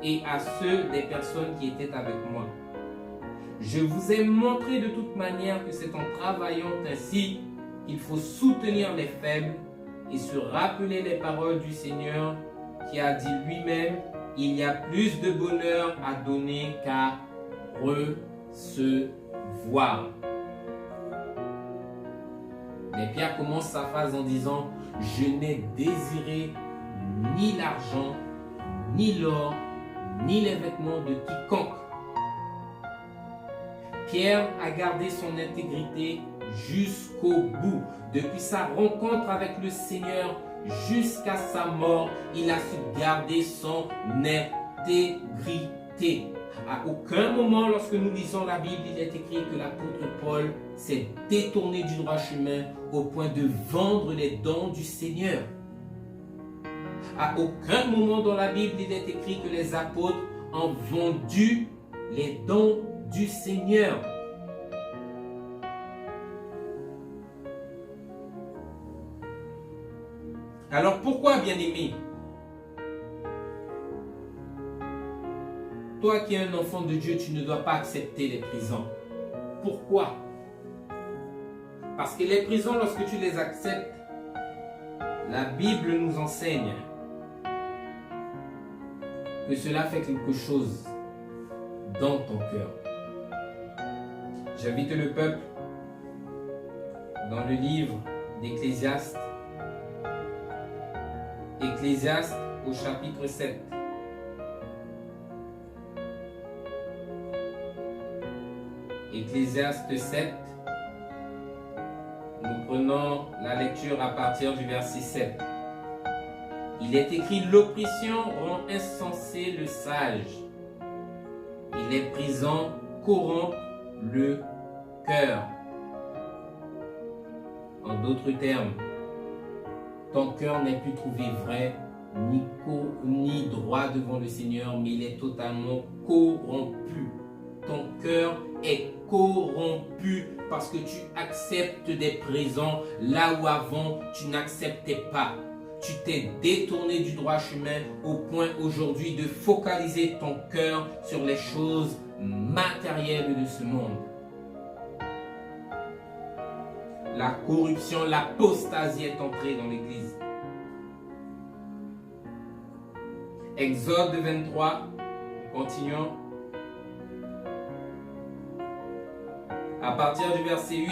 et à ceux des personnes qui étaient avec moi. Je vous ai montré de toute manière que c'est en travaillant ainsi qu'il faut soutenir les faibles et se rappeler les paroles du Seigneur qui a dit lui-même: il y a plus de bonheur à donner qu'à recevoir. Mais Pierre commence sa phrase en disant: je n'ai désiré ni l'argent, ni l'or, ni les vêtements de quiconque. Pierre a gardé son intégrité jusqu'au bout. Depuis sa rencontre avec le Seigneur jusqu'à sa mort, il a su garder son intégrité. À aucun moment, lorsque nous lisons la Bible, il est écrit que l'apôtre Paul s'est détourné du droit chemin au point de vendre les dons du Seigneur. À aucun moment dans la Bible, il est écrit que les apôtres ont vendu les dons du Seigneur. Alors pourquoi, bien-aimé, toi qui es un enfant de Dieu, tu ne dois pas accepter les prisons? Pourquoi? Parce que les prisons, lorsque tu les acceptes, la Bible nous enseigne que cela fait quelque chose dans ton cœur. J'invite le peuple dans le livre d'Ecclésiaste, Ecclésiaste au chapitre 7. Ecclésiaste 7, nous prenons la lecture à partir du verset 7. Il est écrit: l'oppression rend insensé le sage, et les prisons corrompent le cœur. En d'autres termes, ton cœur n'est plus trouvé vrai ni droit devant le Seigneur, mais il est totalement corrompu. Ton cœur est corrompu parce que tu acceptes des prisons là où avant tu n'acceptais pas. Tu t'es détourné du droit chemin au point aujourd'hui de focaliser ton cœur sur les choses matérielles de ce monde. La corruption, l'apostasie est entrée dans l'Église. Exode 23, continuons. à partir du verset 8.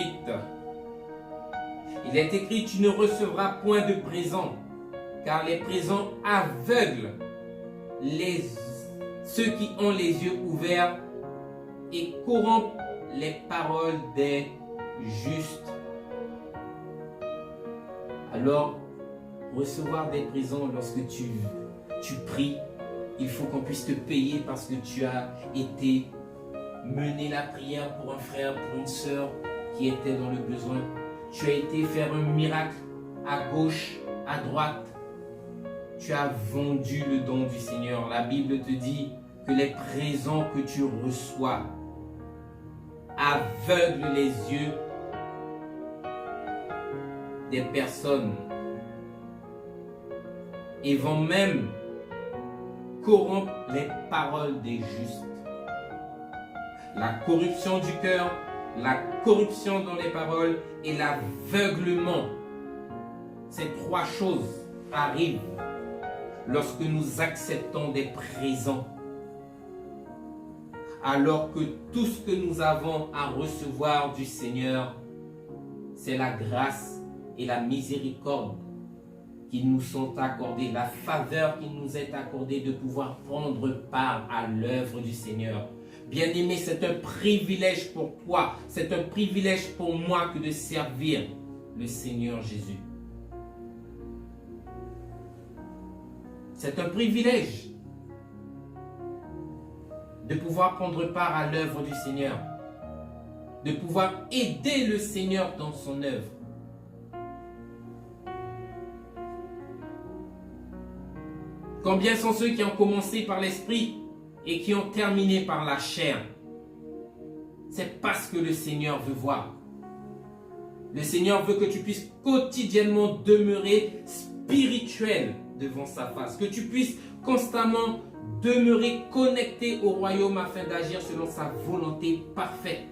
Il est écrit, tu ne recevras point de présent, car les présents aveuglent ceux qui ont les yeux ouverts et corrompent les paroles des justes. Alors, recevoir des présents lorsque tu pries, il faut qu'on puisse te payer parce que tu as été mener la prière pour un frère, pour une sœur qui était dans le besoin. Tu as été faire un miracle à gauche, à droite. Tu as vendu le don du Seigneur. La Bible te dit que les présents que tu reçois aveuglent les yeux des personnes et vont même corrompre les paroles des justes. La corruption du cœur, la corruption dans les paroles et l'aveuglement. Ces trois choses arrivent lorsque nous acceptons des présents. Alors que tout ce que nous avons à recevoir du Seigneur, c'est la grâce et la miséricorde qui nous sont accordées, la faveur qui nous est accordée de pouvoir prendre part à l'œuvre du Seigneur. Bien-aimé, c'est un privilège pour toi, c'est un privilège pour moi que de servir le Seigneur Jésus. C'est un privilège de pouvoir prendre part à l'œuvre du Seigneur, de pouvoir aider le Seigneur dans son œuvre. Combien sont ceux qui ont commencé par l'esprit et qui ont terminé par la chair? C'est parce que le Seigneur veut voir. Le Seigneur veut que tu puisses quotidiennement demeurer spirituel devant sa face, que tu puisses constamment demeurer connecté au royaume afin d'agir selon sa volonté parfaite.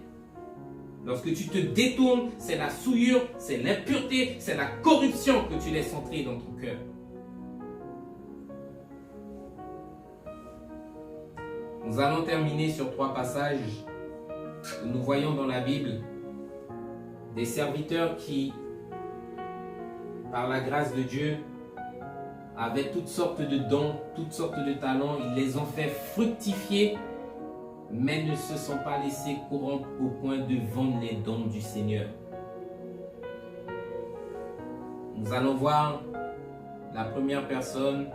Lorsque tu te détournes, c'est la souillure, c'est l'impureté, c'est la corruption que tu laisses entrer dans ton cœur. Nous allons terminer sur 3 passages où nous voyons dans la Bible des serviteurs qui, par la grâce de Dieu, avaient toutes sortes de dons, toutes sortes de talents. Ils les ont fait fructifier, mais ne se sont pas laissés corrompre au point de vendre les dons du Seigneur. Nous allons voir la première personne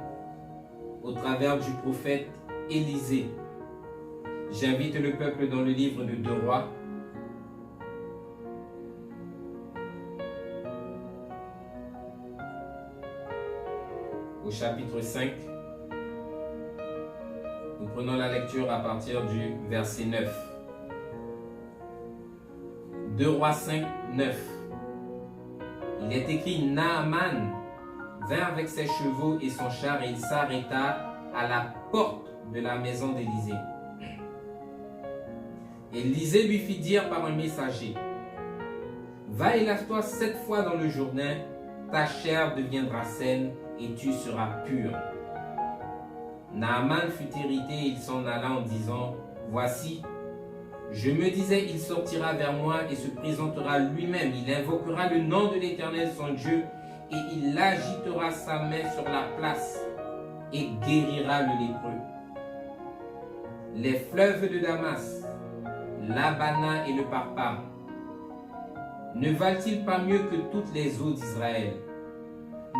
au travers du prophète Élisée. J'invite le peuple dans le livre de 2 Rois. Au chapitre 5. Nous prenons la lecture à partir du verset 9. 2 Rois 5, 9. Il est écrit, Naaman vint avec ses chevaux et son char et il s'arrêta à la porte de la maison d'Élisée. Élisée lui fit dire par un messager, va et lave-toi 7 fois dans le Jourdain, ta chair deviendra saine et tu seras pur. Naaman fut irrité et il s'en alla en disant, voici, je me disais, il sortira vers moi et se présentera lui-même, il invoquera le nom de l'Éternel son Dieu et il agitera sa main sur la place et guérira le lépreux. Les fleuves de Damas, l'Abana et le Parpar, ne valent-ils pas mieux que toutes les eaux d'Israël?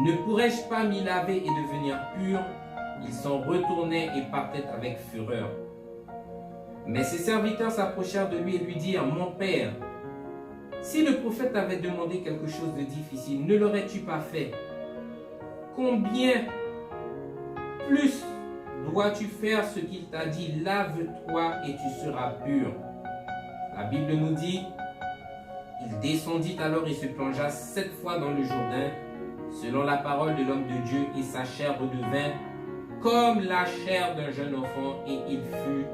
Ne pourrais-je pas m'y laver et devenir pur? Ils s'en retournaient et partaient avec fureur. Mais ses serviteurs s'approchèrent de lui et lui dirent, mon père, si le prophète avait demandé quelque chose de difficile, ne l'aurais-tu pas fait? Combien plus dois-tu faire ce qu'il t'a dit, lave-toi et tu seras pur? La Bible nous dit, il descendit alors et se plongea 7 fois dans le Jourdain, selon la parole de l'homme de Dieu, et sa chair redevint comme la chair d'un jeune enfant, et il fut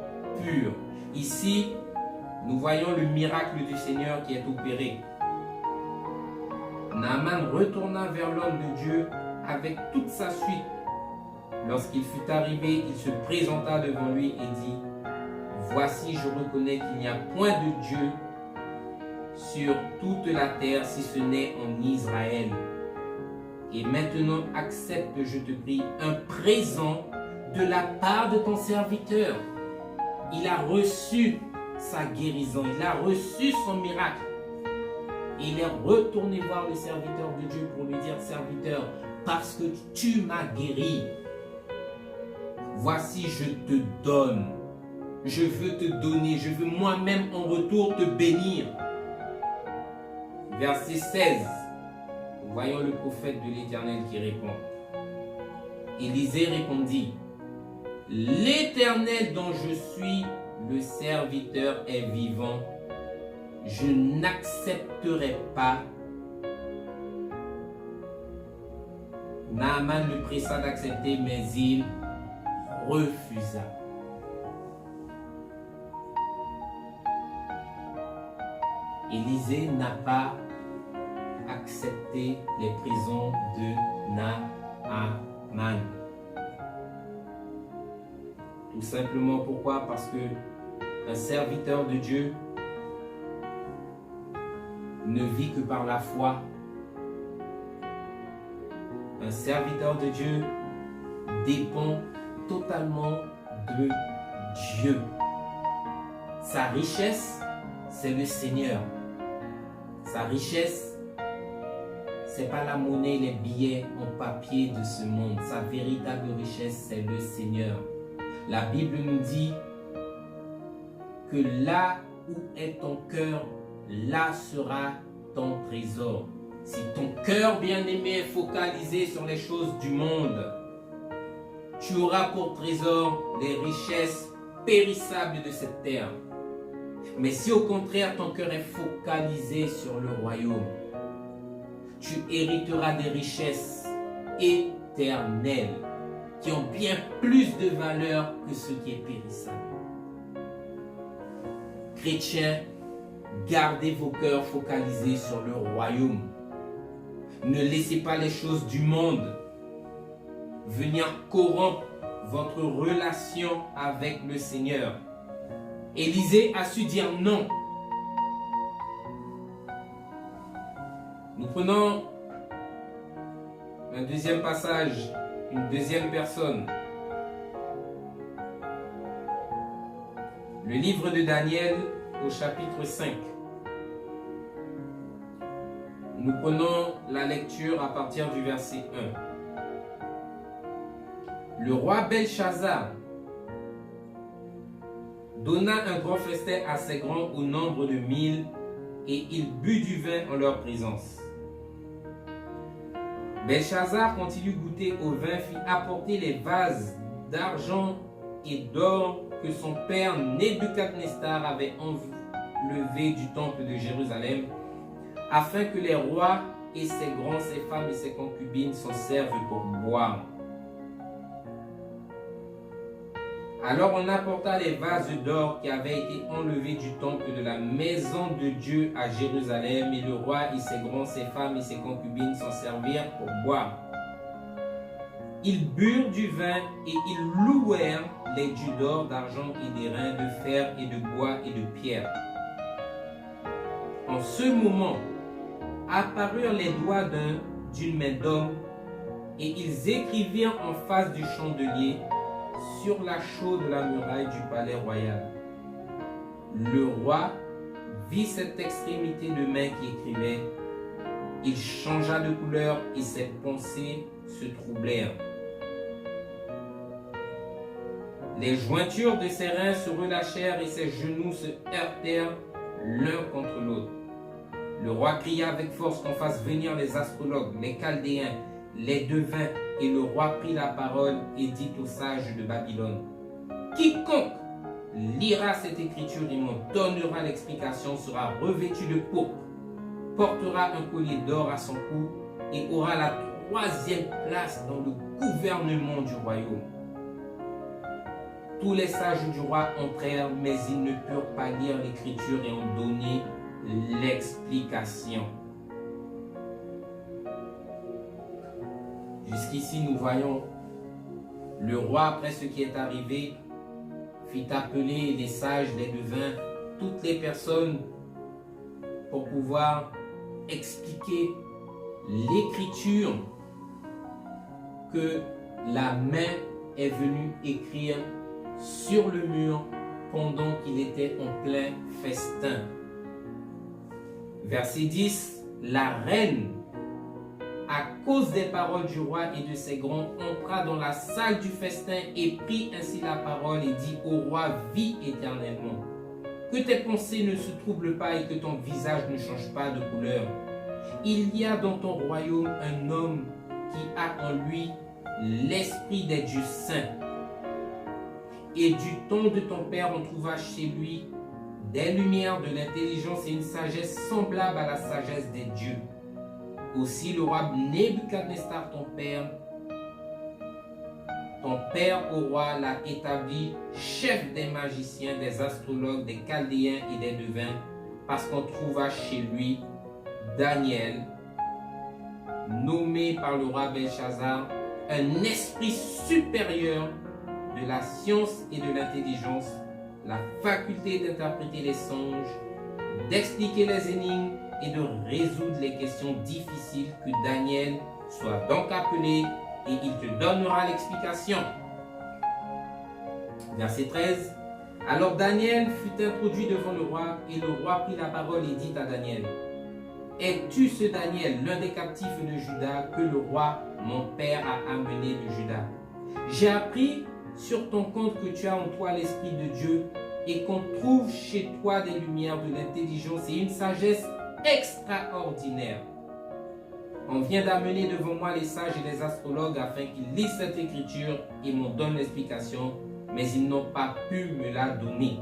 pur. Ici, nous voyons le miracle du Seigneur qui est opéré. Naaman retourna vers l'homme de Dieu avec toute sa suite. Lorsqu'il fut arrivé, il se présenta devant lui et dit, voici, je reconnais qu'il n'y a point de Dieu sur toute la terre si ce n'est en Israël. Et maintenant accepte, je te prie, un présent de la part de ton serviteur. Il a reçu sa guérison, il a reçu son miracle. Et il est retourné voir le serviteur de Dieu pour lui dire, serviteur, parce que tu m'as guéri, voici je te donne. Je veux te donner, je veux moi-même en retour te bénir. Verset 16. Voyons le prophète de l'Éternel qui répond. Élisée répondit, l'Éternel dont je suis le serviteur est vivant. Je n'accepterai pas. Naaman le pressa d'accepter, mais il refusa. Élisée n'a pas accepté les prisons de Naaman. Tout simplement pourquoi? Parce que un serviteur de Dieu ne vit que par la foi. Un serviteur de Dieu dépend totalement de Dieu. Sa richesse, c'est le Seigneur. Sa richesse, c'est pas la monnaie, les billets en papier de ce monde. Sa véritable richesse, c'est le Seigneur. La Bible nous dit que là où est ton cœur, là sera ton trésor. Si ton cœur bien-aimé est focalisé sur les choses du monde, tu auras pour trésor les richesses périssables de cette terre. Mais si au contraire ton cœur est focalisé sur le royaume, tu hériteras des richesses éternelles qui ont bien plus de valeur que ce qui est périssable. Chrétiens, gardez vos cœurs focalisés sur le royaume. Ne laissez pas les choses du monde venir corrompre votre relation avec le Seigneur. Élisée a su dire non. Nous prenons un deuxième passage, une deuxième personne. Le livre de Daniel au chapitre 5. Nous prenons la lecture à partir du verset 1. Le roi Belchazzar donna un grand festin à ses grands au nombre de 1000 et il but du vin en leur présence. Belchazzar, quand il eut goûté au vin, fit apporter les vases d'argent et d'or que son père Nebuchadnezzar avait enlevés du temple de Jérusalem, afin que les rois et ses grands, ses femmes et ses concubines s'en servent pour boire. Alors on apporta les vases d'or qui avaient été enlevés du temple de la maison de Dieu à Jérusalem, et le roi et ses grands, ses femmes et ses concubines s'en servirent pour boire. Ils burent du vin et ils louèrent les dus d'or, d'argent et d'airain, de fer et de bois et de pierre. En ce moment, apparurent les doigts d'une main d'homme, et ils écrivirent en face du chandelier sur la chaux de la muraille du palais royal. Le roi vit cette extrémité de main qui écrivait. Il changea de couleur et ses pensées se troublèrent. Les jointures de ses reins se relâchèrent et ses genoux se heurtèrent l'un contre l'autre. Le roi cria avec force qu'on fasse venir les astrologues, les chaldéens, les devins, et le roi prit la parole et dit aux sages de Babylone: quiconque lira cette écriture et m'en donnera l'explication sera revêtu de pourpre, portera un collier d'or à son cou et aura la 3e place dans le gouvernement du royaume. Tous les sages du roi entrèrent, mais ils ne purent pas lire l'écriture et en donner l'explication. Jusqu'ici, nous voyons le roi, après ce qui est arrivé, fit appeler les sages, les devins, toutes les personnes pour pouvoir expliquer l'écriture que la main est venue écrire sur le mur pendant qu'il était en plein festin. Verset 10, la reine, à cause des paroles du roi et de ses grands, entra dans la salle du festin et prit ainsi la parole et dit au roi, vis éternellement. Que tes pensées ne se troublent pas et que ton visage ne change pas de couleur. Il y a dans ton royaume un homme qui a en lui l'esprit des dieux saints. Et du temps de ton père, on trouva chez lui des lumières, de l'intelligence et une sagesse semblable à la sagesse des dieux. Aussi le roi Nebuchadnezzar, ton père au roi, l'a établi chef des magiciens, des astrologues, des chaldéens et des devins, parce qu'on trouva chez lui Daniel, nommé par le roi Belshazzar, un esprit supérieur de la science et de l'intelligence, la faculté d'interpréter les songes, d'expliquer les énigmes et de résoudre les questions difficiles. Que Daniel soit donc appelé et il te donnera l'explication. Verset 13. Alors Daniel fut introduit devant le roi et le roi prit la parole et dit à Daniel, es-tu ce Daniel, l'un des captifs de Juda que le roi, mon père, a amené de Juda? J'ai appris sur ton compte que tu as en toi l'Esprit de Dieu et qu'on trouve chez toi des lumières, de l'intelligence et une sagesse extraordinaire. On vient d'amener devant moi les sages et les astrologues afin qu'ils lisent cette écriture et m'en donnent l'explication, mais ils n'ont pas pu me la donner.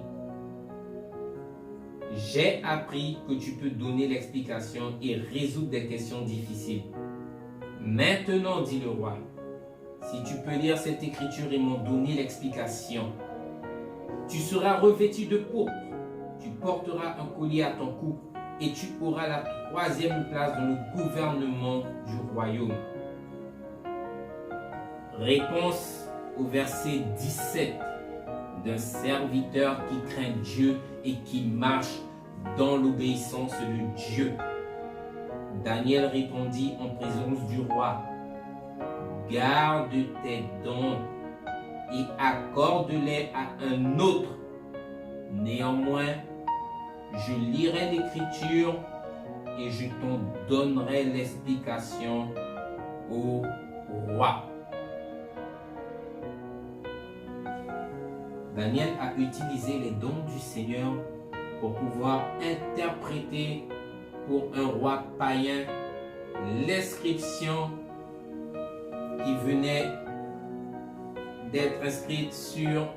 J'ai appris que tu peux donner l'explication et résoudre des questions difficiles. Maintenant, dit le roi, si tu peux lire cette écriture et m'en donner l'explication, tu seras revêtu de pourpre, tu porteras un collier à ton cou et tu auras la troisième place dans le gouvernement du royaume. Réponse au verset 17 d'un serviteur qui craint Dieu et qui marche dans l'obéissance de Dieu. Daniel répondit en présence du roi, garde tes dons et accorde-les à un autre. Néanmoins, je lirai l'écriture et je t'en donnerai l'explication au roi. Daniel a utilisé les dons du Seigneur pour pouvoir interpréter pour un roi païen l'inscription qui venait d'être inscrite sur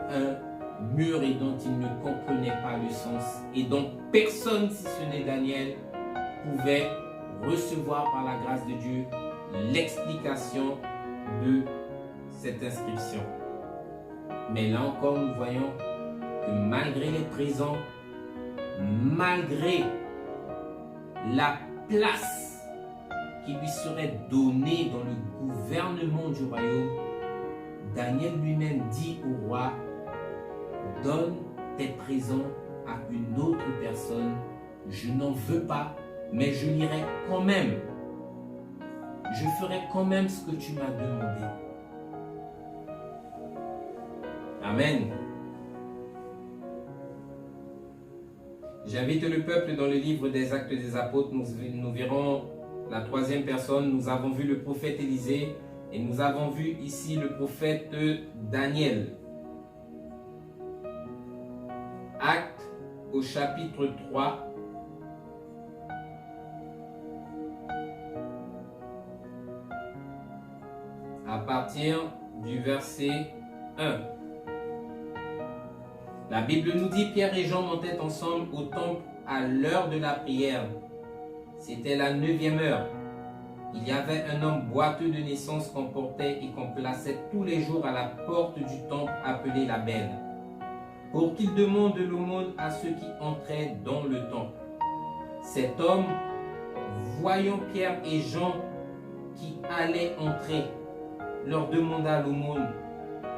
un mur et dont il ne comprenait pas le sens et dont personne, si ce n'est Daniel, pouvait recevoir par la grâce de Dieu l'explication de cette inscription. Mais là encore, nous voyons que malgré les présents, malgré la place qui lui serait donnée dans le gouvernement du royaume, Daniel lui-même dit au roi, donne tes présents à une autre personne, je n'en veux pas, mais je lirai quand même. Je ferai quand même ce que tu m'as demandé. Amen. J'invite le peuple dans le livre des Actes des Apôtres. Nous verrons la troisième personne. Nous avons vu le prophète Élisée et nous avons vu ici le prophète Daniel. Actes au chapitre 3. À partir du verset 1. La Bible nous dit, Pierre et Jean montaient ensemble au temple à l'heure de la prière. C'était la 9e heure. Il y avait un homme boiteux de naissance qu'on portait et qu'on plaçait tous les jours à la porte du temple appelé la Belle, pour qu'il demande de l'aumône à ceux qui entraient dans le temple. Cet homme, voyant Pierre et Jean qui allaient entrer, leur demanda l'aumône.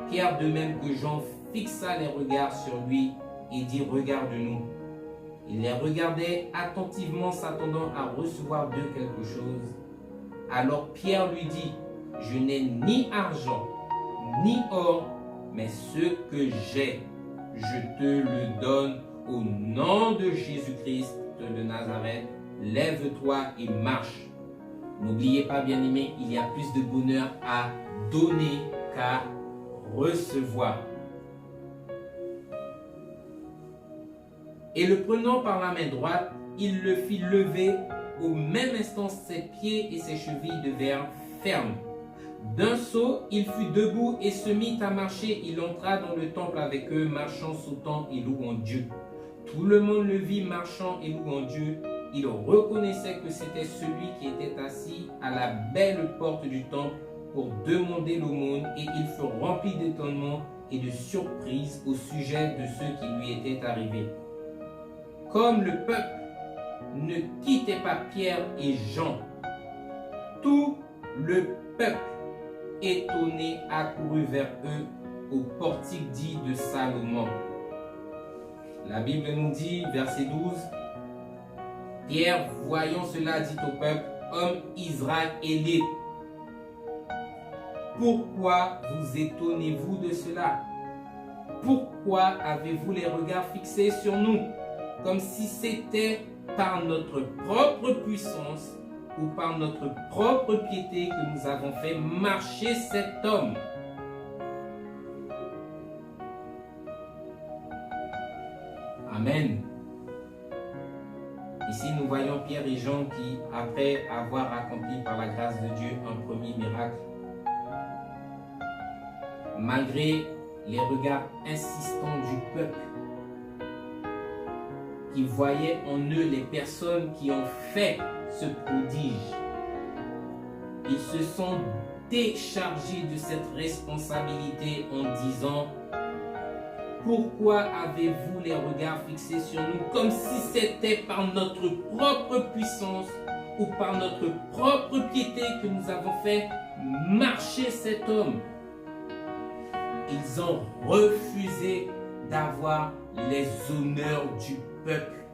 Pierre, de même que Jean, fixa les regards sur lui et dit, regarde-nous. Il les regardait attentivement, s'attendant à recevoir d'eux quelque chose. Alors Pierre lui dit, je n'ai ni argent, ni or, mais ce que j'ai, je te le donne au nom de Jésus-Christ de Nazareth. Lève-toi et marche. N'oubliez pas, bien-aimés, il y a plus de bonheur à donner qu'à recevoir. Et le prenant par la main droite, il le fit lever. Au même instant, ses pieds et ses chevilles devinrent fermes. D'un saut, il fut debout et se mit à marcher. Il entra dans le temple avec eux, marchant, sautant et louant Dieu. Tout le monde le vit marchant et louant Dieu. Il reconnaissait que c'était celui qui était assis à la belle porte du temple pour demander l'aumône, et il fut rempli d'étonnement et de surprise au sujet de ce qui lui était arrivé. Comme le peuple ne quittait pas Pierre et Jean, tout le peuple étonné accourut vers eux au portique dit de Salomon. La Bible nous dit, verset 12, Pierre, voyant cela, dit au peuple, homme israélite, pourquoi vous étonnez-vous de cela? Pourquoi avez-vous les regards fixés sur nous, comme si c'était par notre propre puissance ou par notre propre piété que nous avons fait marcher cet homme? Amen. Ici, nous voyons Pierre et Jean qui, après avoir accompli par la grâce de Dieu un premier miracle, malgré les regards insistants du peuple, qui voyaient en eux les personnes qui ont fait ce prodige, ils se sont déchargés de cette responsabilité en disant: pourquoi avez-vous les regards fixés sur nous, comme si c'était par notre propre puissance ou par notre propre piété que nous avons fait marcher cet homme? Ils ont refusé d'avoir les honneurs du peuple.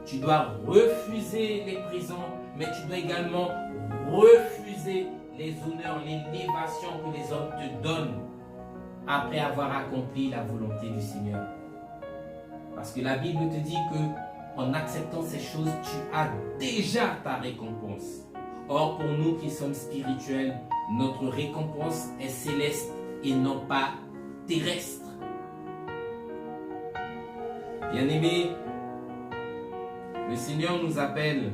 Tu dois refuser les prisons, mais tu dois également refuser les honneurs, l'élévation que les hommes te donnent après avoir accompli la volonté du Seigneur. Parce que la Bible te dit que en acceptant ces choses, tu as déjà ta récompense. Or, pour nous qui sommes spirituels, notre récompense est céleste et non pas terrestre. Bien-aimés, le Seigneur nous appelle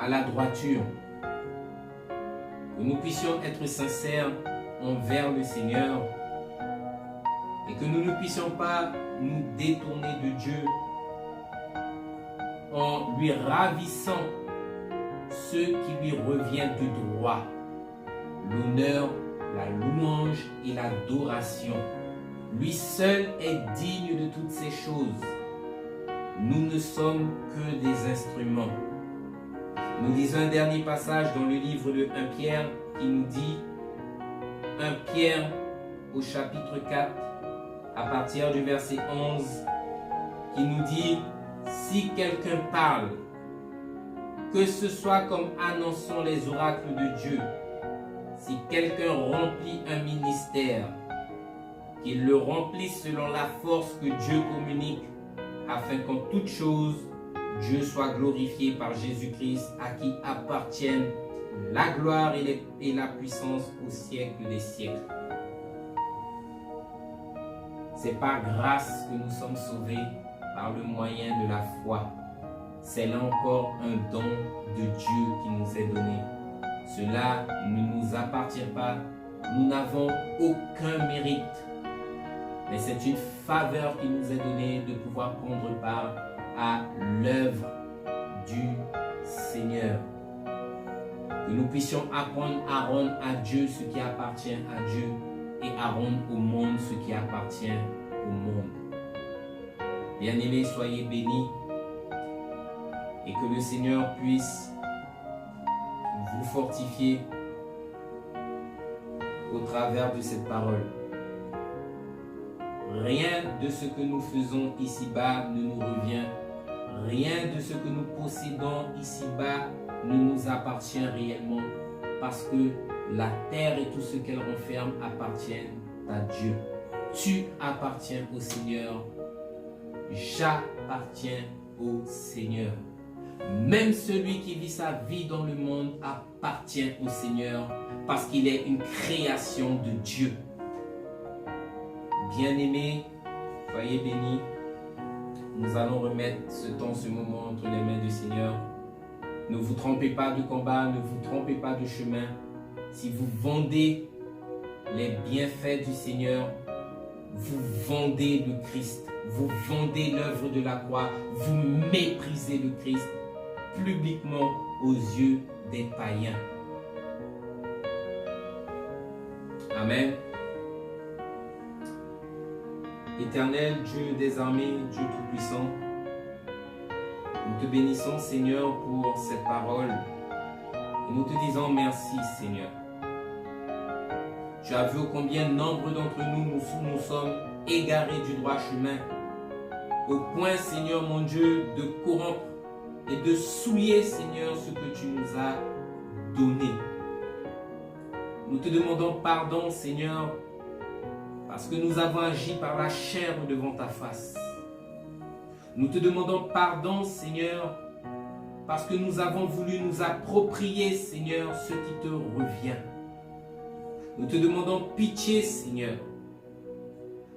à la droiture, que nous puissions être sincères envers le Seigneur et que nous ne puissions pas nous détourner de Dieu en lui ravissant ce qui lui revient de droit, l'honneur, la louange et l'adoration. Lui seul est digne de toutes ces choses. Nous ne sommes que des instruments. Nous lisons un dernier passage dans le livre de 1 Pierre qui nous dit, 1 Pierre au chapitre 4, à partir du verset 11, qui nous dit: si quelqu'un parle, que ce soit comme annonçant les oracles de Dieu, si quelqu'un remplit un ministère, qu'il le remplisse selon la force que Dieu communique, afin qu'en toute chose, Dieu soit glorifié par Jésus-Christ, à qui appartiennent la gloire et la puissance au siècle des siècles. C'est par grâce que nous sommes sauvés par le moyen de la foi. C'est là encore un don de Dieu qui nous est donné. Cela ne nous appartient pas. Nous n'avons aucun mérite. Mais c'est une faveur qui nous est donnée de pouvoir prendre part à l'œuvre du Seigneur. Que nous puissions apprendre à rendre à Dieu ce qui appartient à Dieu et à rendre au monde ce qui appartient au monde. Bien-aimés, soyez bénis et que le Seigneur puisse vous fortifier au travers de cette parole. Rien de ce que nous faisons ici-bas ne nous revient. Rien de ce que nous possédons ici-bas ne nous appartient réellement. Parce que la terre et tout ce qu'elle renferme appartiennent à Dieu. Tu appartiens au Seigneur. J'appartiens au Seigneur. Même celui qui vit sa vie dans le monde appartient au Seigneur parce qu'il est une création de Dieu. Bien-aimés, soyez bénis. Nous allons remettre ce temps, ce moment entre les mains du Seigneur. Ne vous trompez pas de combat, ne vous trompez pas de chemin. Si vous vendez les bienfaits du Seigneur, vous vendez le Christ, vous vendez l'œuvre de la croix, vous méprisez le Christ publiquement aux yeux des païens. Amen. Éternel Dieu des armées, Dieu Tout-Puissant, nous te bénissons Seigneur pour cette parole et nous te disons merci Seigneur. Tu as vu combien nombre d'entre nous sommes égarés du droit chemin, au point Seigneur mon Dieu de corrompre et de souiller Seigneur ce que tu nous as donné. Nous te demandons pardon Seigneur parce que nous avons agi par la chair devant ta face. Nous te demandons pardon Seigneur parce que nous avons voulu nous approprier Seigneur ce qui te revient. Nous te demandons pitié Seigneur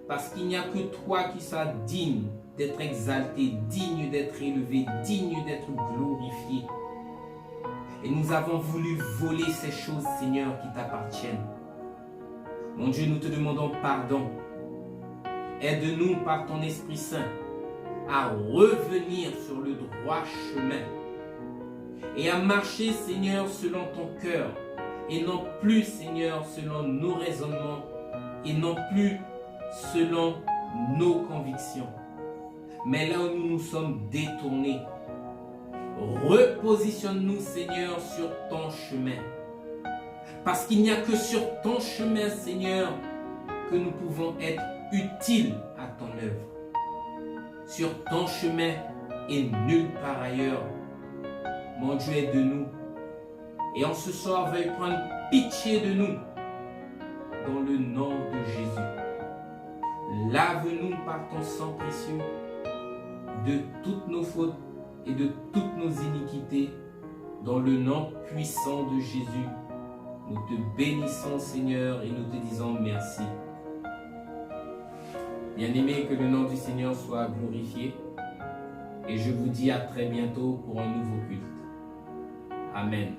parce qu'il n'y a que toi qui sois digne d'être exalté, digne d'être élevé, digne d'être glorifié. Et nous avons voulu voler ces choses Seigneur qui t'appartiennent. Mon Dieu, nous te demandons pardon. Aide-nous par ton Esprit Saint à revenir sur le droit chemin et à marcher, Seigneur, selon ton cœur et non plus, Seigneur, selon nos raisonnements et non plus selon nos convictions. Mais là où nous nous sommes détournés, repositionne-nous, Seigneur, sur ton chemin. Parce qu'il n'y a que sur ton chemin, Seigneur, que nous pouvons être utiles à ton œuvre. Sur ton chemin et nulle part ailleurs. Mon Dieu, aide-nous. Et en ce soir, veuille prendre pitié de nous. Dans le nom de Jésus. Lave-nous par ton sang précieux de toutes nos fautes et de toutes nos iniquités. Dans le nom puissant de Jésus. Nous te bénissons, Seigneur, et nous te disons merci. Bien-aimés, que le nom du Seigneur soit glorifié. Et je vous dis à très bientôt pour un nouveau culte. Amen.